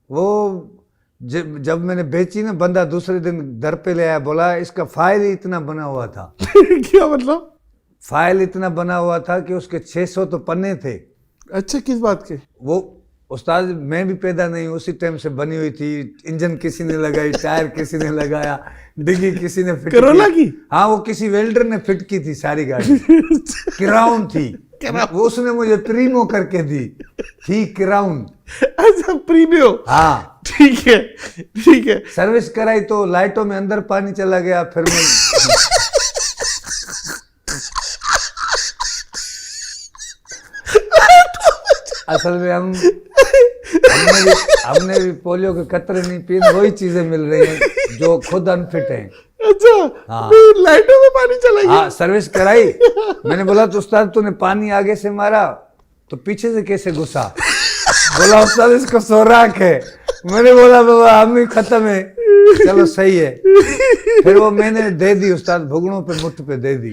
वो जब मैंने बेची ना, बंदा दूसरे दिन दर पे ले आया, बोला इसका फाइल ही इतना बना हुआ था। क्या मतलब? फाइल इतना बना हुआ था कि उसके 600 तो पन्ने थे। अच्छा, किस बात के? वो उस्ताद मैं भी पैदा नहीं उसी टाइम से बनी हुई थी। इंजन किसी ने लगाई, टायर किसी ने लगाया, डिग्गी किसी ने फिट करोला की? हाँ, वो किसी वेल्डर ने फिट की थी सारी गाड़ी। क्राउन थी वो, उसने मुझे प्रीमो करके दी थी, क्राउन। अच्छा, प्रीमियो। हाँ ठीक है, ठीक है। सर्विस कराई तो लाइटों में अंदर पानी चला गया। फिर मैं असल में हमने भी पोलियो के कतरे नहीं पिए, वही चीजें मिल रही हैं जो खुद अनफिट हैं। अच्छा। हाँ। लाइटों में पानी चला गया। हाँ, सर्विस कराई। मैंने बोला तो उस्ताद तूने पानी आगे से मारा तो पीछे से कैसे घुसा? बोला उस्ताद इसको सोराख है। मैंने बोला बाबा हम ही खत्म है, चलो सही है। फिर वो मैंने दे दी उस्ताद, भुगड़ों पे मुठ पे दे दी।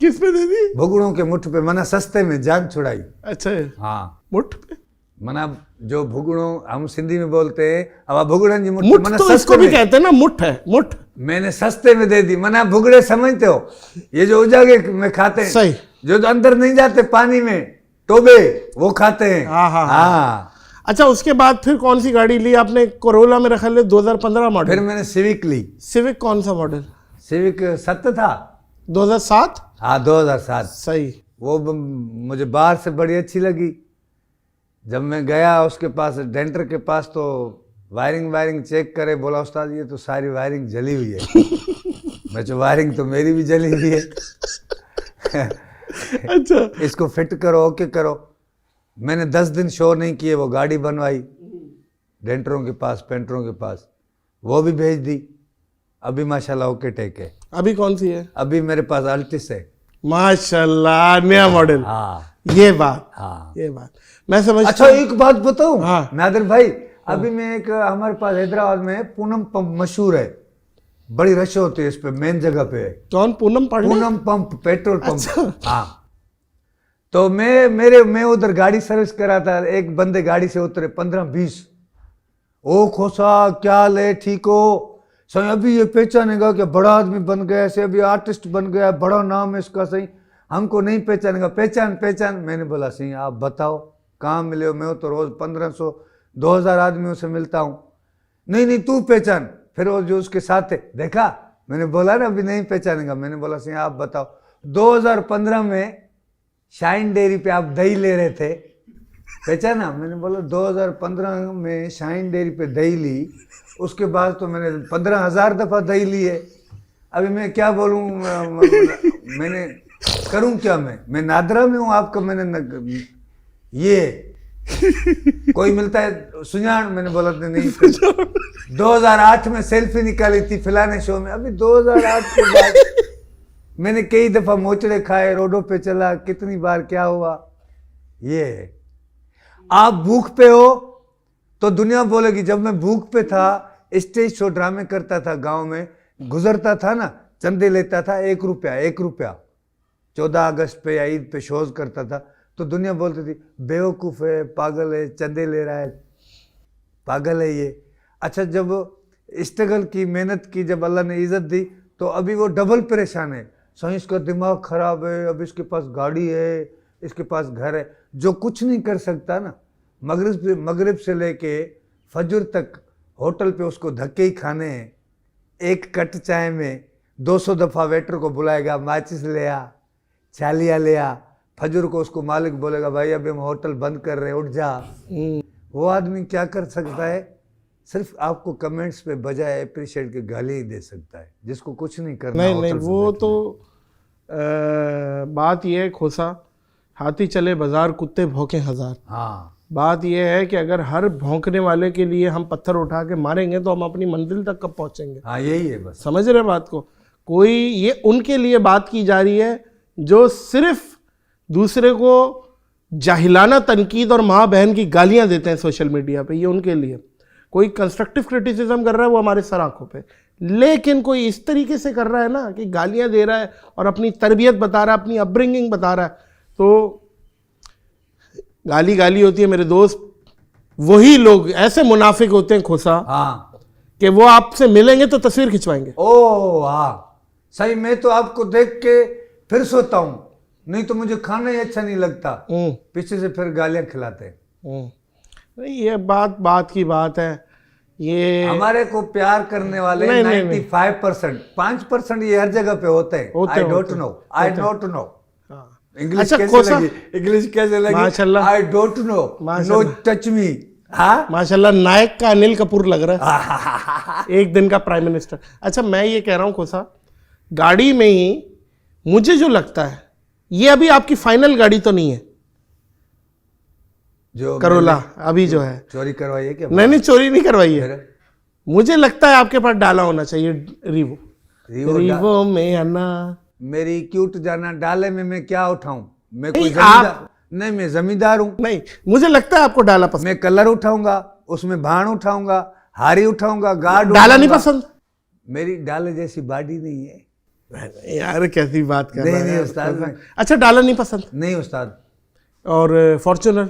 किस पे दे दी? भुगड़ों के मुठ पे, मना सस्ते में जान छुड़ाई। अच्छा। हाँ, मुठ पे मना जो भुगड़ों हम सिंधी में बोलते हैं, अब भुगड़न जी मुठ, मुठ तो इसको भी कहते हैं ना, मुठ है, मुठ। मैंने सस्ते में दे दी। मना भुगड़े समझते हो, ये जो उजागे में खाते हैं, सही, जो अंदर नहीं जाते पानी में, टोबे, वो खाते हैं। हाँ हाँ हाँ। अच्छा, उसके बाद फिर कौन सी गाड़ी ली आपने? कोरोला में रखा ले 2015 मॉडल। फिर मैंने सिविक ली। सिविक कौन सा मॉडल? सिविक 7 था। 2007? हाँ, 2007। सही। वो मुझे बाहर से बड़ी अच्छी लगी। जब मैं गया उसके पास, डेंटर के पास, तो वायरिंग चेक करे, बोला उस्ताद ये तो सारी वायरिंग जली हुई है। मैं वायरिंग तो मेरी भी जली हुई है। अच्छा। इसको फिट करो, ओके करो। मैंने 10 दिन शो नहीं किए, वो गाड़ी बनवाई डेंटरों के पास, पेंटरों के पास, वो भी भेज दी। अभी माशाल्लाह ओके टेक है। अभी कौन सी है? अभी मेरे पास अल्टिस है। माशाल्लाह, नया मॉडल। हाँ, ये बात, हाँ, ये बात मैं समझता अच्छा एक बात बताऊं। हाँ। नादिर भाई, अभी मैं एक, हमारे पास हैदराबाद में पूनम पंप मशहूर है, बड़ी रश होती है इस पे, मेन जगह पे है। कौन? Poonam Pandey? Poonam pump, petrol pump. अच्छा। हाँ, तो मैं उधर गाड़ी सर्विस करा था। एक बंदे गाड़ी से उतरे, 15-20, ओ खोसा क्या हाल है, ठीक हो? सही, अभी ये पहचानेगा कि बड़ा आदमी बन गया, ऐसे अभी आर्टिस्ट बन गया, बड़ा नाम है इसका, सही हमको नहीं पहचानेगा, पहचान। मैंने बोला सही आप बताओ कहाँ मिले हो? मैं तो रोज 1500-2000 आदमियों से मिलता हूँ। नहीं तू पहचान। फिर वो जो उसके साथ थे, देखा, मैंने बोला ना अभी नहीं पहचानेगा। मैंने बोला सही आप बताओ। 2015 में शाइन डेयरी पे आप दही ले रहे थे, पहचाना? मैंने बोला 2015 में शाइन डेयरी पे दही ली, उसके बाद तो मैंने 15,000 दफा दही ली है। अभी मैं क्या बोलूँ, मैंने करूँ क्या? मैं नादरा में हूँ आपका। मैंने ये कोई मिलता है सुजान? मैंने बोला नहीं। 2008 में सेल्फी निकाली थी फिलाने शो में। अभी 2008 के बाद मैंने कई दफा मोचड़े खाए, रोडों पे चला, कितनी बार क्या हुआ। ये है, आप भूख पे हो तो दुनिया बोलेगी। जब मैं भूख पे था, स्टेज शो ड्रामे करता था गांव में, गुजरता था ना, चंदे लेता था, 1 रुपया 14 अगस्त पे या ईद पे शोज करता था, तो दुनिया बोलती थी बेवकूफ़ है, पागल है, चंदे ले रहा है, पागल है ये। अच्छा, जब स्ट्रगल की, मेहनत की, जब अल्लाह ने इज्जत दी, तो अभी वो डबल परेशान है। सही इसका दिमाग खराब है, अब इसके पास गाड़ी है, इसके पास घर है, जो कुछ नहीं कर सकता ना, मगरिब से लेके फजर तक होटल पे उसको धक्के ही खाने हैं। एक कट चाय में 200 दफ़ा वेटर को बुलाएगा, माचिस ले आ, चालिया ले आ, फजर को उसको मालिक बोलेगा भाई अभी हम होटल बंद कर रहे हैं, उठ जा। वो आदमी क्या कर सकता है? सिर्फ आपको कमेंट्स पे बजाय अप्रिशिएट के गाली ही दे सकता है, जिसको कुछ नहीं करना। नहीं वो तो बात ये है खोसा, हाथी चले बाजार कुत्ते भौंके हजार। हाँ, बात यह है कि अगर हर भौंकने वाले के लिए हम पत्थर उठा के मारेंगे तो हम अपनी मंजिल तक कब पहुंचेंगे? हाँ यही है बस। समझ रहे बात को? कोई ये उनके लिए बात की जा रही है जो सिर्फ दूसरे को जाहिलाना तनकीद और माँ बहन की गालियां देते हैं सोशल मीडिया पे, ये उनके लिए। कोई कंस्ट्रक्टिव क्रिटिसिज्म कर रहा है वो हमारे सर आंखों पे, लेकिन कोई इस तरीके से कर रहा है ना कि गालियां दे रहा है और अपनी तरबियत बता रहा है, अपनी अपब्रिंगिंग बता रहा है, तो गाली होती है मेरे दोस्त। वही लोग ऐसे मुनाफिक होते हैं खोसा, हाँ, कि वो आपसे मिलेंगे तो तस्वीर खिंचवाएंगे। ओ हाँ सही, मैं तो आपको देख के फिर सोता हूँ, नहीं तो मुझे खाना ही अच्छा नहीं लगता, पीछे से फिर गालियां खिलाते हैं। ये बात की बात है। ये हमारे को प्यार करने वाले 95%, 5% ये हर जगह पे होते हैं। आई डोंट नो इंग्लिश कैसे लगी? इंग्लिश कैसे लगी? माशाल्लाह, I don't know, no touch me. हाँ माशाल्लाह, नायक का अनिल कपूर लग रहा है, एक दिन का प्राइम मिनिस्टर। अच्छा मैं ये कह रहा हूँ खोसा, गाड़ी में ही मुझे जो लगता है ये अभी आपकी फाइनल गाड़ी तो नहीं है जो करोला अभी जो है। चोरी करवाई है क्या? नहीं चोरी नहीं करवाई है, मुझे लगता है आपके पास डाला होना चाहिए रीवो में आना। मेरी क्यूट जाना डाले में मैं क्या उठाऊं? मैं कोई जमींदार नहीं, मैं जमींदार हूं। नहीं मुझे लगता है आपको डाला पसंद। मैं कलर उठाऊंगा, उसमें भाण उठाऊंगा, हारी उठाऊंगा, गार्ड डाला नहीं पसंद? मेरी डाले जैसी बॉडी नहीं है यार, कैसी बात कर रहा है? नहीं उस्ताद। अच्छा डाला नहीं पसंद? नहीं उस्ताद। और फॉर्च्यूनर?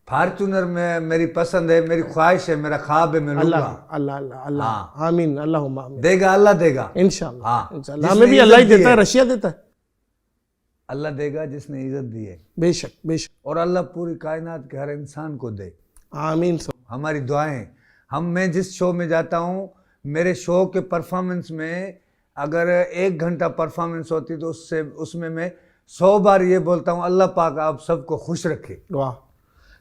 फॉर्च्यूनर में मेरी पसंद है, मेरी ख्वाहिश है, मेरा ख्वाब है, मैं लूंगा। अल्लाह अल्लाह अल्लाह आमीन, अल्लाहुम्मा आमीन। देगा अल्लाह देगा इंशाल्लाह, इंशाल्लाह। हमें भी अल्लाह ही देता है, रशिया देता है। अल्लाह देगा जिसने इज्जत दी है, बेशक बेशक। और अल्लाह पूरी कायनात के हर इंसान को दे, आमीन। हमारी दुआएं। मैं जिस शो में जाता हूँ, मेरे शो के परफॉर्मेंस में अगर 1 घंटा परफॉर्मेंस होती तो उसमें मैं 100 बार ये बोलता हूँ अल्लाह पाक आप सबको खुश रखे। वाह,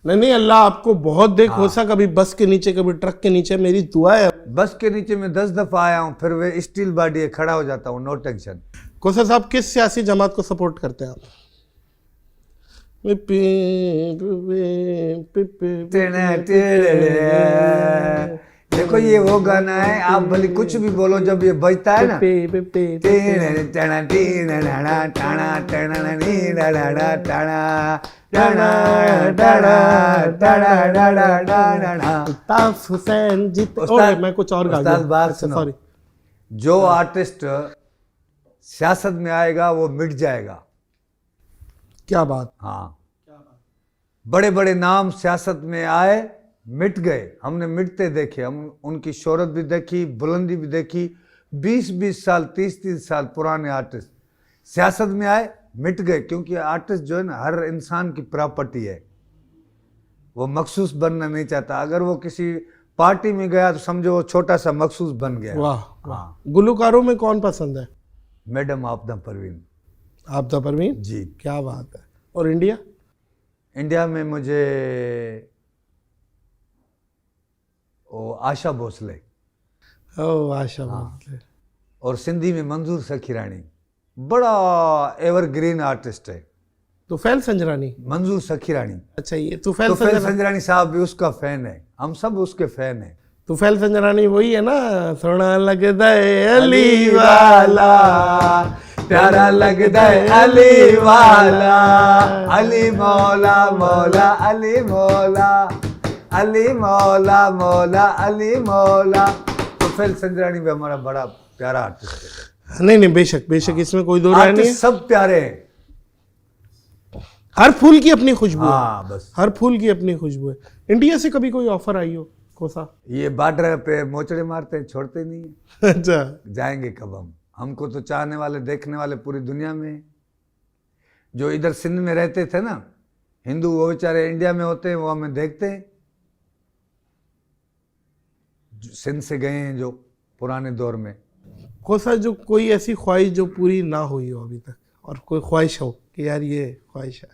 नहीं अल्लाह आपको बहुत दे खोसा। कभी बस के नीचे, कभी ट्रक के नीचे, मेरी दुआ है। बस के नीचे मैं 10 दफा आया हूँ, फिर वे स्टील बॉडी है, खड़ा हो जाता हूँ, नो टेंशन। खोसा साहब किस सियासी जमात को सपोर्ट करते हैं आप? देखो ये वो गाना है, आप भले कुछ भी बोलो, जब ये बजता है ना, हुसैन जी। मैं कुछ और गा उस्ताद बात अच्छा, सुनो। सॉरी। जो आर्टिस्ट सियासत में आएगा वो मिट जाएगा। क्या बात? हाँ, बड़े बड़े नाम सियासत में आए, मिट गए, हमने मिटते देखे। हम उनकी शोहरत भी देखी, बुलंदी भी देखी। 20-20 साल, 30-30 साल पुराने आर्टिस्ट सियासत में आए, मिट गए। क्योंकि आर्टिस्ट जो है ना, हर इंसान की प्रॉपर्टी है, वो मखसूस बनना नहीं चाहता। अगर वो किसी पार्टी में गया तो समझो वो छोटा सा मखसूस बन गया। वाह वाह। गुलकारों में कौन पसंद है? मैडम आपदा परवीन। आपदा परवीन जी, क्या बात है। और इंडिया में मुझे आशा भोसले। आशा भोसले। और सिंधी में मंजूर सखीरानी, बड़ा एवरग्रीन आर्टिस्ट है। तुफैल संजरानी? मंजूर सखीरानी। अच्छा, ये तुफैल संजरानी साहब भी उसका फैन है, हम सब उसके फैन है। तुफैल संजरानी वही है ना, सोना लगदा है अली वाला, प्यारा लगदा है अली वाला, अली मौला मौला अली मौला, अली मौला मौला अली मौला। तुफैल संजरानी भी हमारा बड़ा प्यारा आर्टिस्ट है। नहीं बेशक बेशक, इसमें कोई दो राय नहीं है। सब प्यारे हैं, हर फूल की अपनी खुशबू है। हाँ बस, हर फूल की अपनी खुशबू है। इंडिया से कभी कोई ऑफर आई हो कोसा? ये बॉर्डर पे मोचड़े मारते हैं, छोड़ते नहीं है। अच्छा, जाएंगे कब हम? हमको तो चाहने वाले देखने वाले पूरी दुनिया में हैं। जो इधर सिंध में रहते थे ना हिंदू, वो बेचारे इंडिया में होते हैं, वो हमें देखते हैं। सिंध से गए हैं जो पुराने दौर में। खोसा, जो कोई ऐसी ख्वाहिश जो पूरी ना हुई हो अभी तक, और कोई ख्वाहिश हो कि यार ये ख्वाहिश है?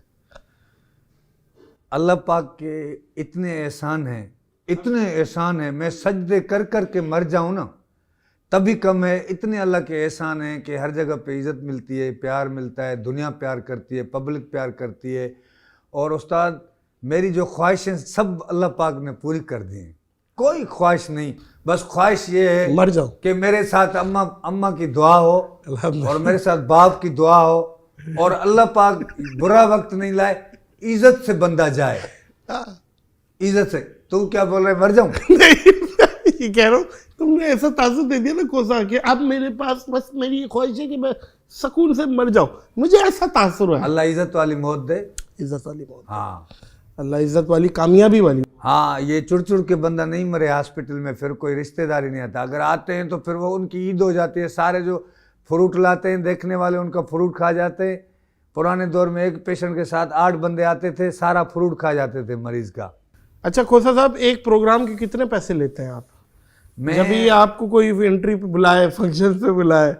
अल्लाह पाक के इतने एहसान हैं, इतने एहसान हैं, मैं सजदे कर कर के मर जाऊं ना तभी कम है। इतने अल्लाह के एहसान हैं कि हर जगह पे इज़्ज़त मिलती है, प्यार मिलता है, दुनिया प्यार करती है, पब्लिक प्यार करती है। और उस्ताद मेरी जो ख्वाहिशें सब अल्लाह पाक ने पूरी कर दी हैं, कोई ख्वाहिश नहीं। बस ख्वाहिश ये है मर जाओ कि मेरे साथ अम्मा की दुआ हो अल्हम्दुलिल्लाह। और मेरे साथ बाप की दुआ हो और अल्लाह पाक बुरा वक्त नहीं लाए, इज्जत से बंदा जाए, इज्जत से। तू क्या बोल रहे, मर जाऊं? ये कह रहा हूँ, तुमने ऐसा तासुर दे दिया ना खोसा कि अब मेरे पास बस मेरी ये ख्वाहिश है कि मैं सुकून से मर जाऊं। मुझे ऐसा तासुर है। अल्लाह इज्जत वाली मौत दे। इज्जत वाली मौत, हाँ अल्लाह इज्जत वाली, कामयाबी वाली। हाँ, ये चुड़ के बंदा नहीं मरे हॉस्पिटल में, फिर कोई रिश्तेदारी नहीं आता। अगर आते हैं तो फिर वो उनकी ईद हो जाती है, सारे जो फ्रूट लाते हैं देखने वाले उनका फ्रूट खा जाते हैं। पुराने दौर में एक पेशेंट के साथ 8 बंदे आते थे, सारा फ्रूट खा जाते थे मरीज का। अच्छा खोसा साहब, एक प्रोग्राम के कितने पैसे लेते हैं आप? जब भी आपको कोई एंट्री पे बुलाए, फंक्शन पे बुलाए,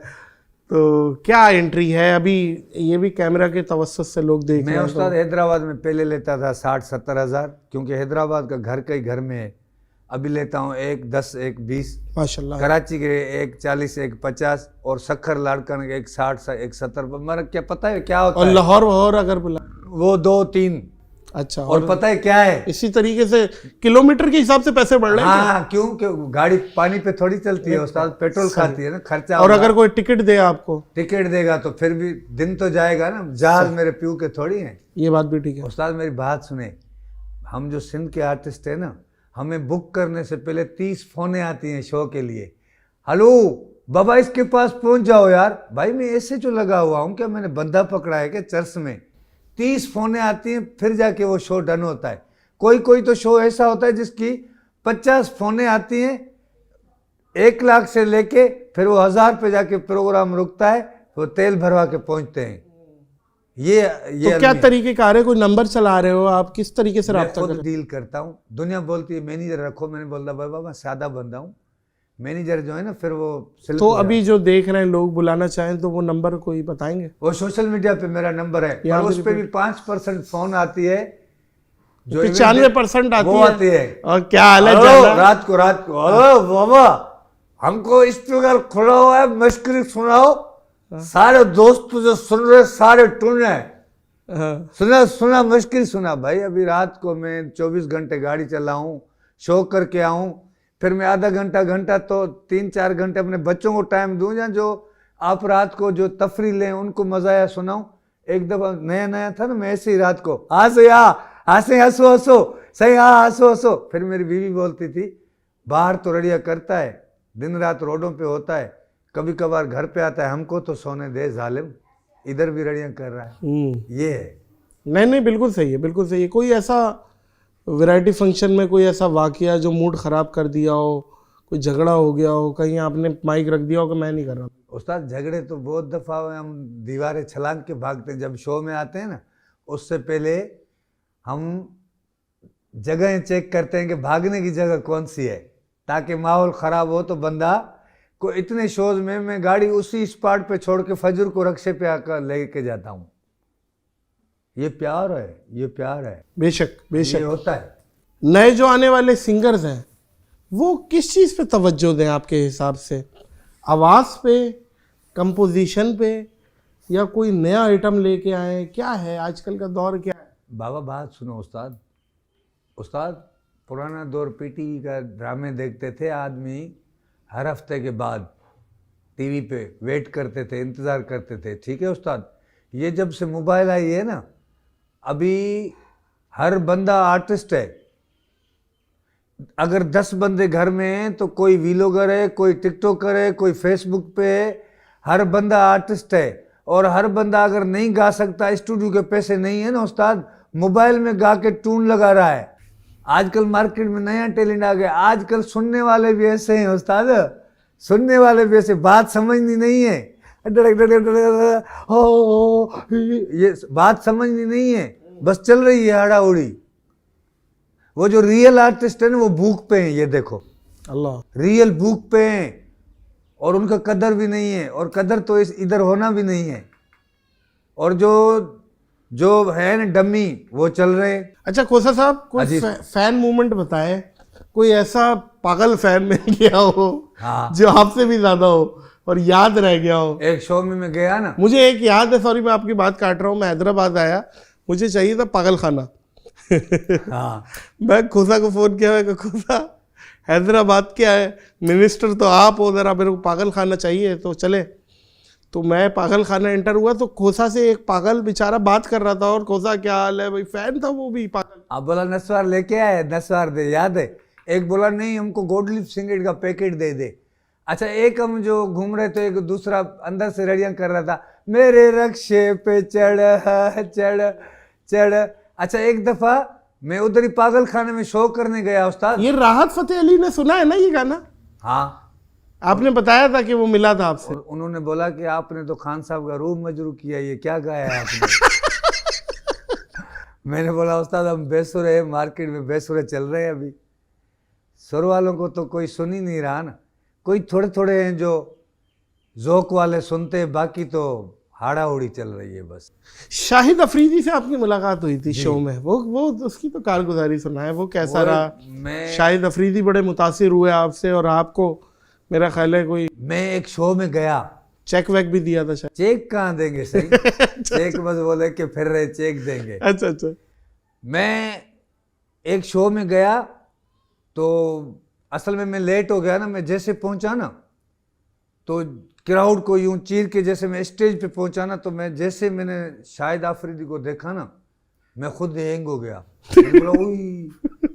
तो क्या एंट्री है? अभी ये भी कैमरा के तवज्जुह से लोग देख रहे हैं। मैं उस्ताद हैदराबाद में पहले लेता था 60-70 हज़ार, क्योंकि हैदराबाद का घर कई घर में है। अभी लेता हूँ 1 10 1 20 माशाल्लाह। कराची के 1 40 1 50 और सखर लाड़कन के 1 60 1 70। मगर क्या पता है क्या होता और है? लाहौर वहौर अगर बुला, वो 2 3। अच्छा। और पता है क्या है, इसी तरीके से किलोमीटर के हिसाब से पैसे बढ़ रहे हैं। हाँ क्यों गाड़ी पानी पे थोड़ी चलती है उस्ताद, पेट्रोल खाती है ना, खर्चा। और अगर कोई टिकट दे आपको, टिकट देगा तो फिर भी दिन तो जाएगा ना, जहाज मेरे प्यू के थोड़ी है। ये बात भी ठीक है। उस्ताद मेरी बात सुने, हम जो सिंध के आर्टिस्ट है ना, हमें बुक करने से पहले 30 फोने आती हैं शो के लिए। हेलो बाबा इसके पास पहुंच जाओ यार। भाई मैं ऐसे जो लगा हुआ हूँ क्या, मैंने बंदा पकड़ा है क्या चर्च में? 30 फोने आती हैं फिर जाके वो शो डन होता है। कोई तो शो ऐसा होता है जिसकी 50 फोने आती हैं, 1 लाख से लेके फिर वो 1000 पे जाके प्रोग्राम रुकता है, वो तेल भरवा के पहुंचते हैं। ये तो क्या तरीके का है? कोई नंबर चला रहे हो आप? किस तरीके से राब्ता खुद डील करता हूँ। दुनिया बोलती है मैनेजर रखो, मैंने बोलता भाई बाबा सादा बंदा हूँ, मैनेजर जो है ना फिर वो तो अभी जो देख रहे हैं लोग बुलाना चाहें तो वो नंबर कोई बताएंगे? वो सोशल मीडिया पे मेरा नंबर है, और उस पे भी 5% फोन आती है, जो 95% आती है। और क्या हाल है? रात को बाबा हमको स्पीकर खुला हुआ है, मस्करी सुनाओ, सारे दोस्त जो सुन रहे सारे टून है, सुना मस्करी सुना। भाई अभी रात को मैं 24 घंटे गाड़ी चलाऊं, शो करके आऊं, फिर मैं आधा घंटा तो 3-4 घंटे अपने बच्चों को टाइम दूं, या जो आप रात को जो तफरी लें उनको मजाया सुनाऊं। एक दफा नया था ना, मैं ऐसे ही रात को हंसो सही, हाँ हंसो। फिर मेरी बीवी बोलती थी बाहर तो रड़िया करता है, दिन रात रोडों पे होता है, कभी कभार घर पे आता है, हमको तो सोने दे जालिम, इधर भी रड़ियाँ कर रहा है। ये है। नहीं बिल्कुल सही है, बिल्कुल सही है। कोई ऐसा वैरायटी फंक्शन में कोई ऐसा वाकया जो मूड ख़राब कर दिया हो, कोई झगड़ा हो गया हो, कहीं आपने माइक रख दिया हो कि मैं नहीं कर रहा? उस्ताद झगड़े तो बहुत दफ़ा हुए, हम दीवारें छलांग के भागते हैं। जब शो में आते हैं ना, उससे पहले हम जगहें चेक करते हैं कि भागने की जगह कौन सी है, ताकि माहौल ख़राब हो तो बंदा को। इतने शोज में मैं गाड़ी उसी स्पॉट पे छोड़ के फजर को रक्शे पे आकर लेके जाता हूँ। ये प्यार है, ये प्यार है। बेशक ये होता है। नए जो आने वाले सिंगर्स हैं वो किस चीज़ पे तवज्जो दें आपके हिसाब से? आवाज़ पे, कंपोजिशन पे, या कोई नया आइटम लेके आए? क्या है आजकल का दौर, क्या है? बाबा बात सुनो उस्ताद पुराना दौर पीटीवी का ड्रामे देखते थे आदमी, हर हफ्ते के बाद टीवी पे वेट करते थे, इंतज़ार करते थे। ठीक है उस्ताद, ये जब से मोबाइल आई है ना, अभी हर बंदा आर्टिस्ट है। अगर 10 बंदे घर में हैं तो कोई वीलॉगर है, कोई टिकटॉकर है, कोई फेसबुक पे है, हर बंदा आर्टिस्ट है। और हर बंदा अगर नहीं गा सकता, स्टूडियो के पैसे नहीं है ना उस्ताद, मोबाइल में गा के ट्यून लगा रहा है। आजकल मार्केट में नया टैलेंट आ गया। आजकल सुनने वाले भी ऐसे हैं उस्ताद, सुनने वाले भी ऐसे, बात समझनी नहीं है। हो, ये बात समझनी नहीं है, बस चल रही है हाड़ा उड़ी। वो जो रियल आर्टिस्ट है ना वो भूख पे है, ये देखो अल्लाह, रियल भूख पे हैं और उनका कदर भी नहीं है, और कदर तो इस इधर होना भी नहीं है। और जो जो है ना डमी वो चल रहे हैं। अच्छा खोसा साहब, कोई अजीज। फैन मूवमेंट बताए, कोई ऐसा पागल फैन मिल गया हो हाँ। जो आपसे भी ज्यादा हो और याद रह गया हो। एक शो में मैं गया ना, मुझे एक याद है, सॉरी मैं आपकी बात काट रहा हूँ, मैं हैदराबाद आया, मुझे चाहिए था पागल खाना। हाँ मैं खोसा को फोन किया, मैं कहा, खोसा हैदराबाद के है मिनिस्टर तो आप हो, जरा मेरे को पागल खाना चाहिए तो चले। तो मैं पागल खाना एंटर हुआ तो खोसा से एक पागल बेचारा बात कर रहा था, और खोसा क्या हाल है भाई, फैन था वो भी पागल। आप बोला नस्वार लेके आए, नस्वार दे, याद है? एक बोला नहीं हमको गोल्ड लिप सिगरेट का पैकेट दे दे। अच्छा एक हम जो घूम रहे थे, एक दूसरा अंदर से रेडियन कर रहा था, मेरे रक्शे पे चढ़ चढ़ चढ़। अच्छा एक दफा मैं उधर ही पागल खाने में शो करने गया उस्ताद। ये राहत फतेह अली ने सुना है ना ये गाना? हाँ, आपने बताया था कि वो मिला था आपसे। और उन्होंने बोला कि आपने तो खान साहब का रूम मजरू किया, ये क्या गाया है आपने? मैंने बोला उस्ताद हम बेसुरे हैं, मार्केट में बेसुरे चल रहे हैं अभी, सुर वालों को तो कोई सुन ही नहीं रहा ना, कोई थोड़े थोड़े हैं जो जोक वाले सुनते हैं, बाकी तो हाड़ा उड़ी चल रही है बस। शाहिद अफरीदी से आपकी मुलाकात हुई थी शो में, वो उसकी तो कारगुजारी सुना है, वो कैसा रहा? शाहिद अफरीदी बड़े मुतासिर हुए आपसे, और आपको मेरा ख्याल है कोई मैं एक शो में गया, चेक वेक भी दिया था शायद। चेक कहाँ देंगे सही, चेक बस बोले कि फिर रहे चेक देंगे। अच्छा अच्छा। मैं एक शो में गया तो असल में मैं लेट हो गया ना, मैं जैसे पहुंचा ना तो क्राउड को यूं चीर के जैसे मैं स्टेज पे पहुंचा ना, तो मैं जैसे मैंने शाहिद आफरीदी को देखा ना, मैं खुद हैंग हो गया। मैंने बोला ओई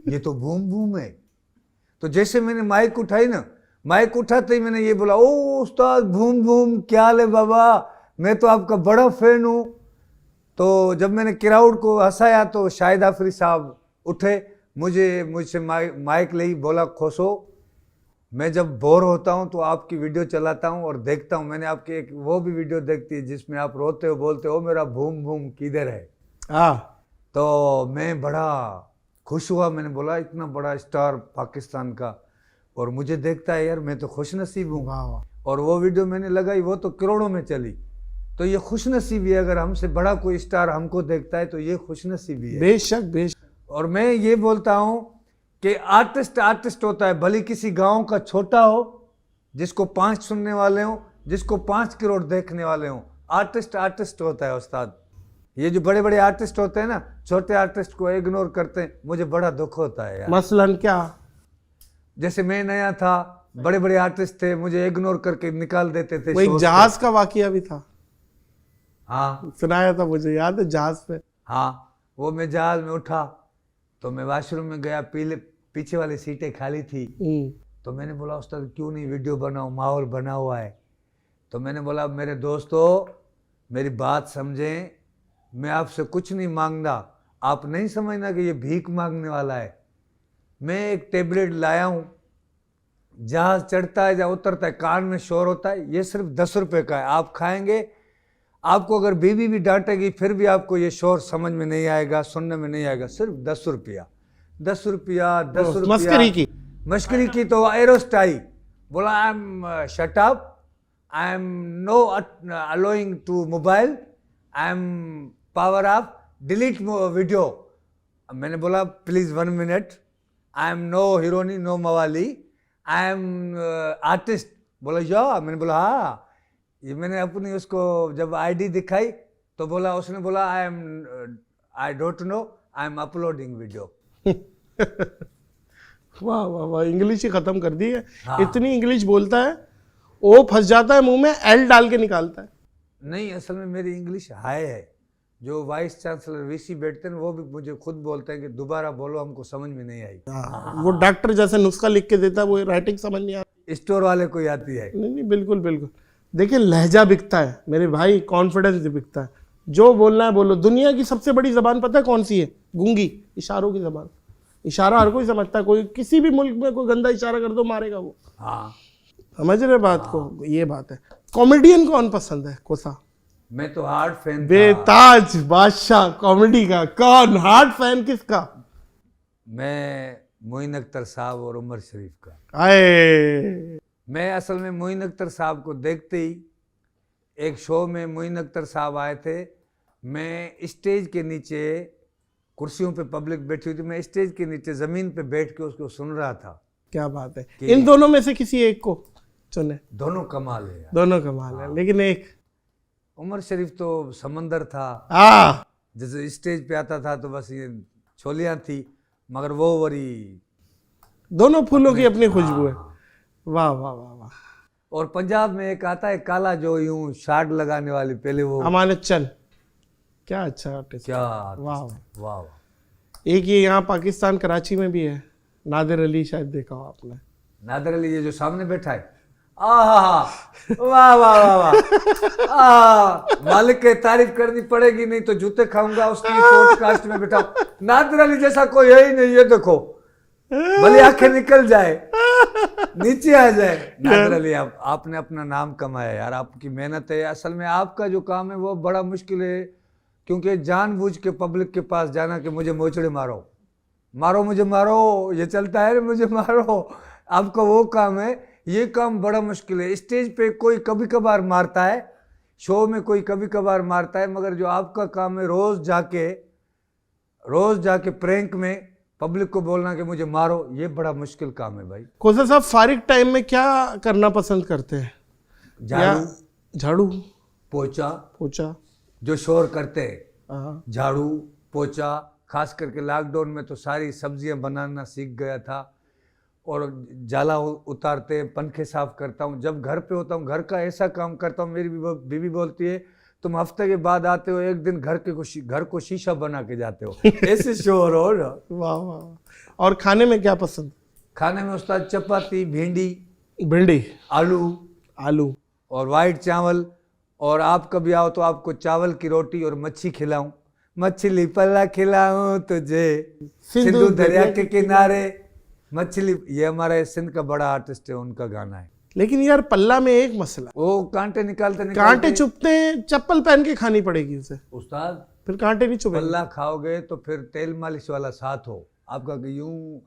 ये तो बूम बूम है। तो जैसे मैंने माइक उठाई ना, माइक उठाते ही मैंने ये बोला, ओ उस्ताद बूम बूम क्या हाल है बाबा, मैं तो आपका बड़ा फैन हूँ। तो जब मैंने क्राउड को हंसाया तो शाहिद आफरीदी साहब उठे, मुझसे माइक ले बोला, खोसो मैं जब बोर होता हूँ तो आपकी वीडियो चलाता हूँ और देखता हूँ, मैंने आपकी एक वो भी वीडियो देखती है जिसमें आप रोते हो, बोलते हो मेरा बूम बूम किधर है। तो मैं बड़ा खुश हुआ, मैंने बोला इतना बड़ा स्टार पाकिस्तान का और मुझे देखता है यार, मैं तो खुश नसीब हूँ। और वो वीडियो मैंने लगाई, वो तो करोड़ों में चली। तो ये खुश नसीबी है, अगर हमसे बड़ा कोई स्टार हमको देखता है तो ये खुश नसीबी है। बेशक बेशक। और मैं ये बोलता हूँ कि आर्टिस्ट होता है, भले किसी गांव का छोटा हो, जिसको 5 सुनने वाले हो, जिसको 5 करोड़ देखने वाले हो, आर्टिस्ट होता है उस्ताद। ये जो बड़े बड़े आर्टिस्ट होते हैं ना, छोटे आर्टिस्ट को इग्नोर करते हैं, मुझे बड़ा दुख होता है यार। मसलन क्या? जैसे मैं नया था, बड़े बड़े आर्टिस्ट थे, मुझे इग्नोर करके निकाल देते थे। वो एक जहाज का वाकया भी था, हाँ सुनाया था, मुझे याद है, जहाज पे। हाँ, वो मैं जहाज में उठा तो मैं वॉशरूम में गया, पीछे वाली सीटें खाली थी। तो मैंने बोला उस्ताद क्यों नहीं वीडियो बनाओ, माहौल बना हुआ है। तो मैंने बोला मेरे दोस्तों मेरी बात समझें, मैं आपसे कुछ नहीं मांगना, आप नहीं समझना कि ये भीख मांगने वाला है। मैं एक टेबलेट लाया हूँ, जहाज चढ़ता है या उतरता है कान में शोर होता है, ये सिर्फ 10 रुपये का है, आप खाएंगे, आपको अगर बीवी भी डांटेगी फिर भी आपको ये शोर समझ में नहीं आएगा, सुनने में नहीं आएगा, सिर्फ 10 रुपया 10 रुपया 10 रुपया। मस्करी की तो एरोस्टाई बोला, I am shut up, I am no allowing to mobile, I am power off, delete video. मैंने बोला please 1 minute, I am no heroine no मवाली, आई एम आर्टिस्ट। बोला या, मैंने बोला हाँ। ये मैंने अपनी उसको जब आईडी दिखाई तो बोला, उसने बोला आई don't no, I am uploading video. वाह वाह वाह, इंग्लिश ही खत्म कर दी है। हाँ। इतनी इंग्लिश बोलता है, ओ फंस जाता है मुंह में, एल डाल के निकालता है। नहीं, असल में मेरी इंग्लिश हाई है। जो वाइस चांसलर वीसी बैठते हैं वो भी मुझे खुद बोलते हैं कि दोबारा बोलो, हमको समझ में नहीं आई। वो डॉक्टर जैसे नुस्खा लिख के देता है, वो राइटिंग समझ नहीं आती, स्टोर वाले को आती है। नहीं बिल्कुल बिल्कुल। देखिए लहजा बिकता है मेरे भाई, कॉन्फिडेंस बिकता है, जो बोलना है बोलो। दुनिया की सबसे बड़ी जबान पता है कौन सी है? गूंगी, इशारों की जबान। इशारा हर कोई समझता है, कोई किसी भी मुल्क में कोई गंदा इशारा कर दो मारेगा वो। हाँ, समझ रहे बात को, ये बात है। कॉमेडियन कौन पसंद है कोसा? मैं तो हार्ड फैन था। बेताज बादशाह कॉमेडी का कौन हार्ड फैन किसका? मैं मोइन अख्तर साहब और उमर शरीफ का। आए मैं असल में मोइन अख्तर साहब को देखते ही, एक शो में मोइन अख्तर साहब आए थे, मैं स्टेज के नीचे, कुर्सियों पे पब्लिक बैठी हुई थी, मैं स्टेज के नीचे ज़मीन पे बैठ के उसको सुन रहा था। क्या बात है। इन दोनों में से किसी एक को चुने? दोनों कमाल है यार। दोनों कमाल है, लेकिन एक उमर शरीफ तो समंदर था, जैसे स्टेज पे आता था तो बस ये छोलियाँ थी, मगर वो वरी दोनों फूलों की अपनी खुशबू है। वाह वाह वाह वाह। और पंजाब में एक आता है काला जो यूं शार्ट लगाने वाली, पहले वो अमानत चंद, क्या अच्छा आर्टिस्ट। क्या वाह वाह। एक ये यहाँ पाकिस्तान कराची में भी है, नादिर अली, शायद देखा हो आपने। नादिर अली, ये जो सामने बैठा है, वाह वाह वाह वाह, मालिक की तारीफ करनी पड़ेगी, नहीं तो जूते खाऊंगा उसकी पॉडकास्ट में बैठा। नादिर अली जैसा कोई है ही नहीं, ये देखो, भले आंखें निकल जाए, नीचे आ जाए। नादिर अली, आपने अपना नाम कमाया यार, आपकी मेहनत है। असल में आपका जो काम है वो बड़ा मुश्किल है, क्योंकि जानबूझ के पब्लिक के पास जाना कि मुझे मोचड़े मारो मारो, मुझे मारो, ये चलता है, मुझे मारो, आपका वो काम है। ये काम बड़ा मुश्किल है। स्टेज पे कोई कभी कभार मारता है, शो में कोई कभी कभार मारता है, मगर जो आपका काम है रोज जाके प्रैंक में पब्लिक को बोलना कि मुझे मारो, ये बड़ा मुश्किल काम है भाई। कोसा साहब फारिग टाइम में क्या करना पसंद करते हैं? झाड़ू पोछा जो शोर करते हैं, झाड़ू पोछा, खास करके लॉकडाउन में तो सारी सब्जियां बनाना सीख गया था, और जाला उतारते, पंखे साफ करता हूँ। जब घर पे होता हूँ, घर का ऐसा काम करता हूँ, मेरी बीवी बोलती है तुम हफ्ते के बाद आते हो, एक दिन घर को शीशा बना के जाते हो, ऐसे शोर हो ना। वाह वाह। और खाने में क्या पसंद? खाने में उस्ताद चपाती, भिंडी, आलू और वाइट चावल। और आप कभी आओ तो आपको चावल की रोटी और मच्छी खिलाऊं, मछली पल्ला खिलाऊं तुझे सिंधु दरिया के किनारे मछली। ये हमारे सिंध का बड़ा आर्टिस्ट है, उनका गाना है। लेकिन यार पल्ला में एक मसला, वो कांटे निकालते कांटे चुभते हैं, चप्पल पहन के खानी पड़ेगी उसे उस्ताद। फिर कांटे नहीं चुभेंगे। पल्ला खाओगे तो फिर तेल मालिश वाला साथ हो आपका, यूं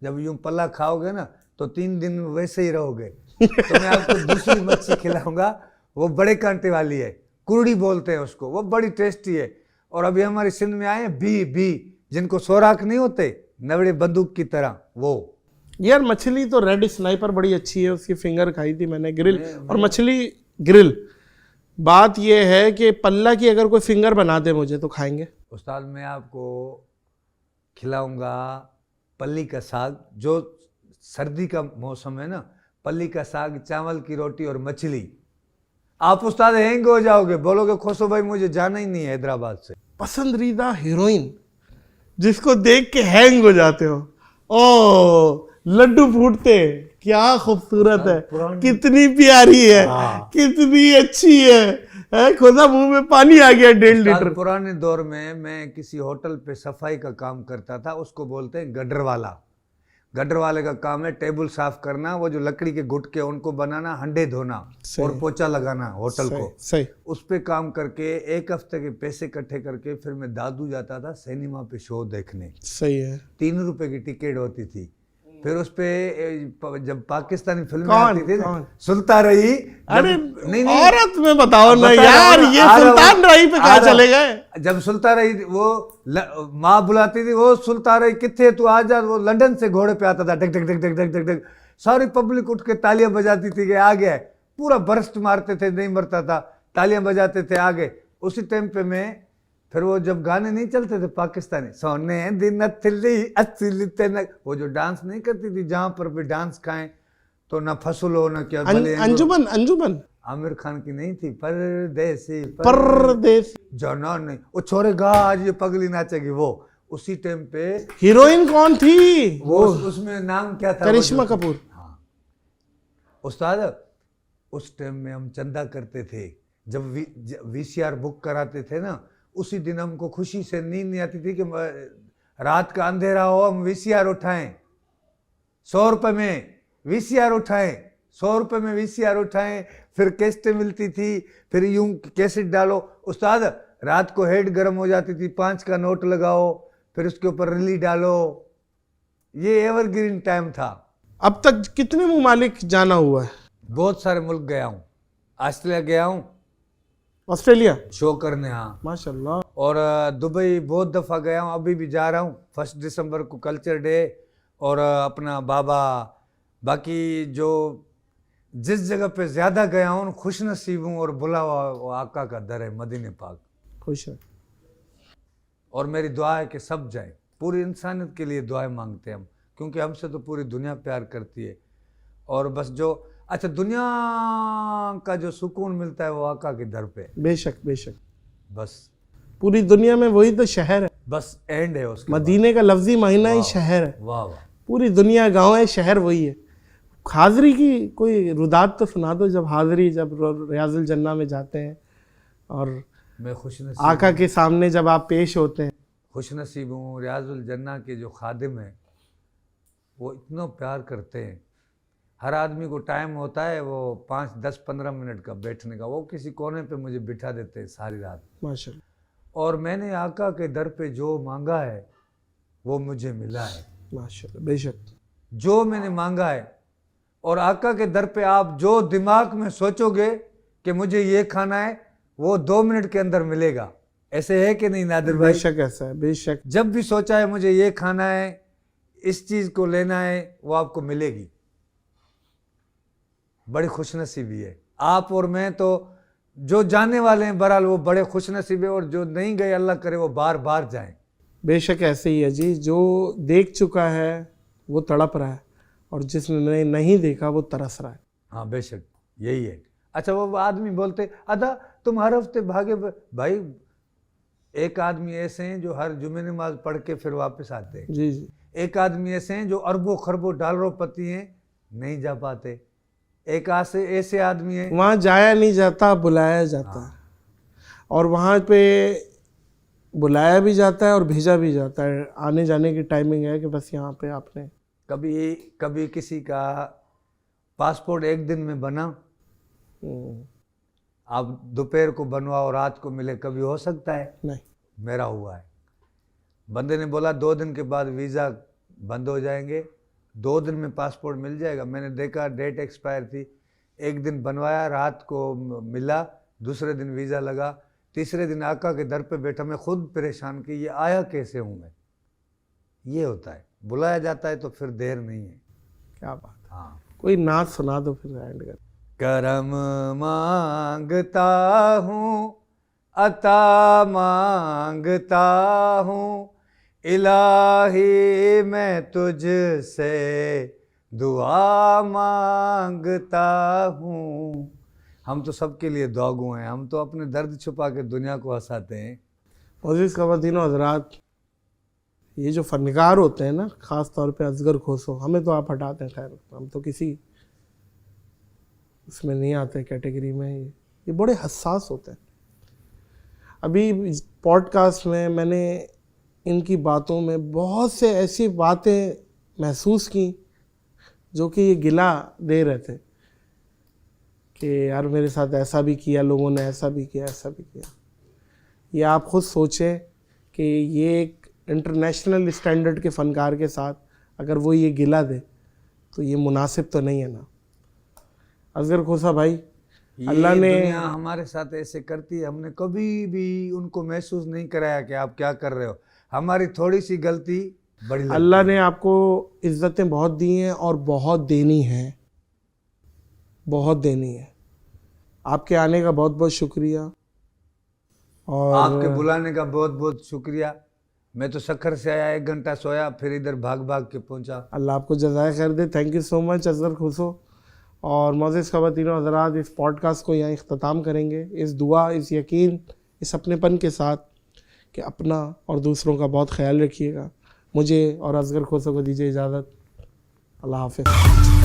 जब यूं पल्ला खाओगे ना तो 3 दिन वैसे ही रहोगे। तो मैं आपको दूसरी मच्छी खिलाऊंगा, वो बड़े कांटे वाली है, कुरड़ी बोलते हैं उसको, वो बड़ी टेस्टी है। और अभी हमारी सिंध में आए भी जिनको सोराख नहीं होते, नवड़े बंदूक की तरह, वो। यार मछली तो रेड स्नाइपर बड़ी अच्छी है, उसकी फिंगर खाई थी मैंने, ग्रिल और मछली ग्रिल। बात ये है कि पल्ला की अगर कोई फिंगर बना दे मुझे तो खाएंगे? उस्ताद मैं आपको खिलाऊंगा पल्ली का साग, जो सर्दी का मौसम है ना, पल्ली का साग, चावल की रोटी और मछली। आप उस्ताद हैंग हो जाओगे, बोलोगे खोसो भाई मुझे जाना ही नहीं है हैदराबाद से। पसंदीदा हीरोइन जिसको देख के हैंग हो जाते हो, ओ लड्डू फूटते, क्या खूबसूरत है, कितनी प्यारी है, कितनी अच्छी है, खोसा मुंह में पानी आ गया 1.5 लीटर। पुराने दौर में मैं किसी होटल पे सफाई का काम करता था, उसको बोलते हैं गटर वाला। गटर वाले का काम है टेबल साफ करना, वो जो लकड़ी के गुटके उनको बनाना, हंडे धोना और पोछा लगाना होटल को। सही। उस पे काम करके 1 हफ्ते के पैसे इकट्ठे करके फिर मैं दादू जाता था सिनेमा पे शो देखने। सही है। 3 रुपए की टिकट होती थी। फिर उस पे जब पाकिस्तानी फिल्में आती थी, सुल्तान रही, अरे नहीं औरत में बताओ ना यार, ये सुल्तान रही पे कहाँ चले गए? जब सुल्तान रही, वो माँ बुलाती थी, वो सुल्तान रही किथे तू आ जा, वो लंदन से घोड़े पे आता था, ढक ढक ढक ढक ढक ढक ढक, सारी पब्लिक उठ के तालियां बजाती थी कि आ गया, पूरा बरस्ट मारते थे, नहीं मरता था, तालियां बजाते थे, आ गए। उसी टाइम पे मैं, फिर वो जब गाने नहीं चलते थे पाकिस्तानी, सोने दिन अथली असली तेन, वो जो डांस नहीं करती थी, जहां पर भी डांस खाएं तो ना फसल हो ना क्या। अंजुमन आमिर खान की नहीं थी, परदेसी जाना नहीं, वो छोड़ेगा आज ये पगली नाचेगी, वो उसी टाइम पे। हीरोइन कौन थी वो? उसमें नाम क्या था? करिश्मा कपूर। हाँ उस्ताद, उस टाइम में हम चंदा करते थे, जब VCR बुक कराते थे ना, उसी दिन हमको खुशी से नींद नहीं आती थी कि रात का अंधेरा हो, हम VCR उठाएं, 100 रुपए में VCR उठाएं, 100 रुपए में VCR उठाएं, फिर कैसेटें मिलती थी, फिर यूं कैसेट डालो उस्ताद, रात को हेड गर्म हो जाती थी, 5 का नोट लगाओ, फिर उसके ऊपर रिली डालो, ये एवरग्रीन टाइम था। अब तक कितने ममालिक जाना हुआ है? बहुत सारे मुल्क गया हूँ, ऑस्ट्रेलिया गया हूँ ऑस्ट्रेलिया शो करने, हाँ, माशाल्लाह। और दुबई बहुत दफ़ा गया हूँ, अभी भी जा रहा हूँ 1 दिसंबर को कल्चर डे, और अपना बाबा, बाकी जो जिस जगह पे ज़्यादा गया हूँ खुश नसीब हूँ, और बुला हुआ आका का दर है मदीने पाक। खुश है। और मेरी दुआ है कि सब जाए, पूरी इंसानियत के लिए दुआएं मांगते हैं हम, क्योंकि हमसे तो पूरी दुनिया प्यार करती है। और बस जो अच्छा दुनिया का जो सुकून मिलता है वो आका के दर पे। बेशक बेशक, बस पूरी दुनिया में वही तो शहर है, बस एंड है उसके मदीने का लफ्जी महीना ही शहर है। वाह वाह, पूरी दुनिया गांव है, शहर वही है। हाज़री की कोई रुदात तो सुना दो, जब हाज़री, जब रियाजुल जन्ना में जाते हैं और मैं खुश नसीब, आका के सामने जब आप पेश होते हैं। खुश नसीब हूँ। रियाजुल जन्ना के जो खादिम हैं वो इतना प्यार करते हैं, हर आदमी को टाइम होता है वो 5, 10, 15 मिनट का बैठने का, वो किसी कोने पे मुझे बिठा देते हैं सारी रात, माशाल्लाह। और मैंने आका के दर पे जो मांगा है वो मुझे मिला है, माशाल्लाह, बेशक। जो मैंने मांगा है। और आका के दर पे आप जो दिमाग में सोचोगे कि मुझे ये खाना है, वो 2 मिनट के अंदर मिलेगा। ऐसे है कि नहीं नादिर भाई? बेशक ऐसा है, बेशक। जब भी सोचा है मुझे ये खाना है, इस चीज़ को लेना है, वो आपको मिलेगी। बड़ी खुशनसीबी है। आप और मैं तो जो जाने वाले हैं बहरहाल वो बड़े खुशनसीब है, और जो नहीं गए अल्लाह करे वो बार बार जाएं। बेशक ऐसे ही है जी, जो देख चुका है वो तड़प रहा है, और जिसने नहीं देखा वो तरस रहा है। हाँ बेशक, यही है। अच्छा, वो आदमी बोलते अदा तुम हर हफ्ते भागे, भाई एक आदमी ऐसे हैं जो हर जुमे नमाज पढ़ के फिर वापस आते हैं। जी जी। एक आदमी ऐसे हैं जो अरबों खरबों डॉलरों पति हैं, नहीं जा पाते। एक ऐसे आदमी हैं वहाँ जाया नहीं जाता, बुलाया जाता है, और वहाँ पे बुलाया भी जाता है और भेजा भी जाता है। आने जाने की टाइमिंग है कि बस यहाँ पे आपने कभी किसी का पासपोर्ट एक दिन में बना, आप दोपहर को बनवाओ रात को मिले, कभी हो सकता है? नहीं। मेरा हुआ है। बंदे ने बोला 2 दिन के बाद वीज़ा बंद हो जाएंगे, 2 दिन में पासपोर्ट मिल जाएगा। मैंने देखा डेट एक्सपायर थी, एक दिन बनवाया, रात को मिला, दूसरे दिन वीज़ा लगा, तीसरे दिन आका के दर पे बैठा, मैं खुद परेशान कि ये आया कैसे हूँ मैं। ये होता है, बुलाया जाता है तो फिर देर नहीं है। क्या बात। हाँ, कोई नाच सुना दो फिर एंड कर। करम मांगता हूँ, अता मांगता हूँ, इलाही मैं तुझसे दुआ मांगता हूँ। हम तो सबके लिए दुआगो हैं, हम तो अपने दर्द छुपा के दुनिया को हंसाते हैं। मोअज़्ज़िज़ ख़वातीन व हज़रात, ये जो फनकार होते हैं ना, ख़ास तौर पे असगर खोसो, हमें तो आप हटाते हैं, खैर हम तो किसी उसमें नहीं आते कैटेगरी में। ये बड़े हसास होते हैं। अभी पॉडकास्ट में मैंने इनकी बातों में बहुत से ऐसी बातें महसूस की जो कि ये गिला दे रहे थे कि यार मेरे साथ ऐसा भी किया लोगों ने, ऐसा भी किया, ऐसा भी किया। ये आप खुद सोचें कि ये एक इंटरनेशनल स्टैंडर्ड के फ़नकार के साथ अगर वो ये गिला दे तो ये मुनासिब तो नहीं है ना। असगर खोसा भाई, अल्लाह ने दुनिया हमारे साथ ऐसे करती है, हमने कभी भी उनको महसूस नहीं कराया कि आप क्या कर रहे हो। हमारी थोड़ी सी गलती बड़ी लगती है। अल्लाह ने आपको इज़्ज़तें बहुत दी हैं और बहुत देनी है, बहुत देनी है। आपके आने का बहुत बहुत शुक्रिया, और आपके बुलाने का बहुत बहुत शुक्रिया। मैं तो सखर से आया, 1 घंटा सोया, फिर इधर भाग भाग के पहुंचा। अल्लाह आपको जज़ाय खैर दे। Thank you so much Asghar Khoso. और मोअज़्ज़िज़ ख़वातीन व हज़रात, इस पॉडकास्ट को यहाँ इख्तिताम करेंगे इस दुआ, इस यकीन, इस अपनेपन के साथ कि अपना और दूसरों का बहुत ख्याल रखिएगा। मुझे और असगर खोसो को दीजिए इजाज़त। अल्लाह हाफ़िज़।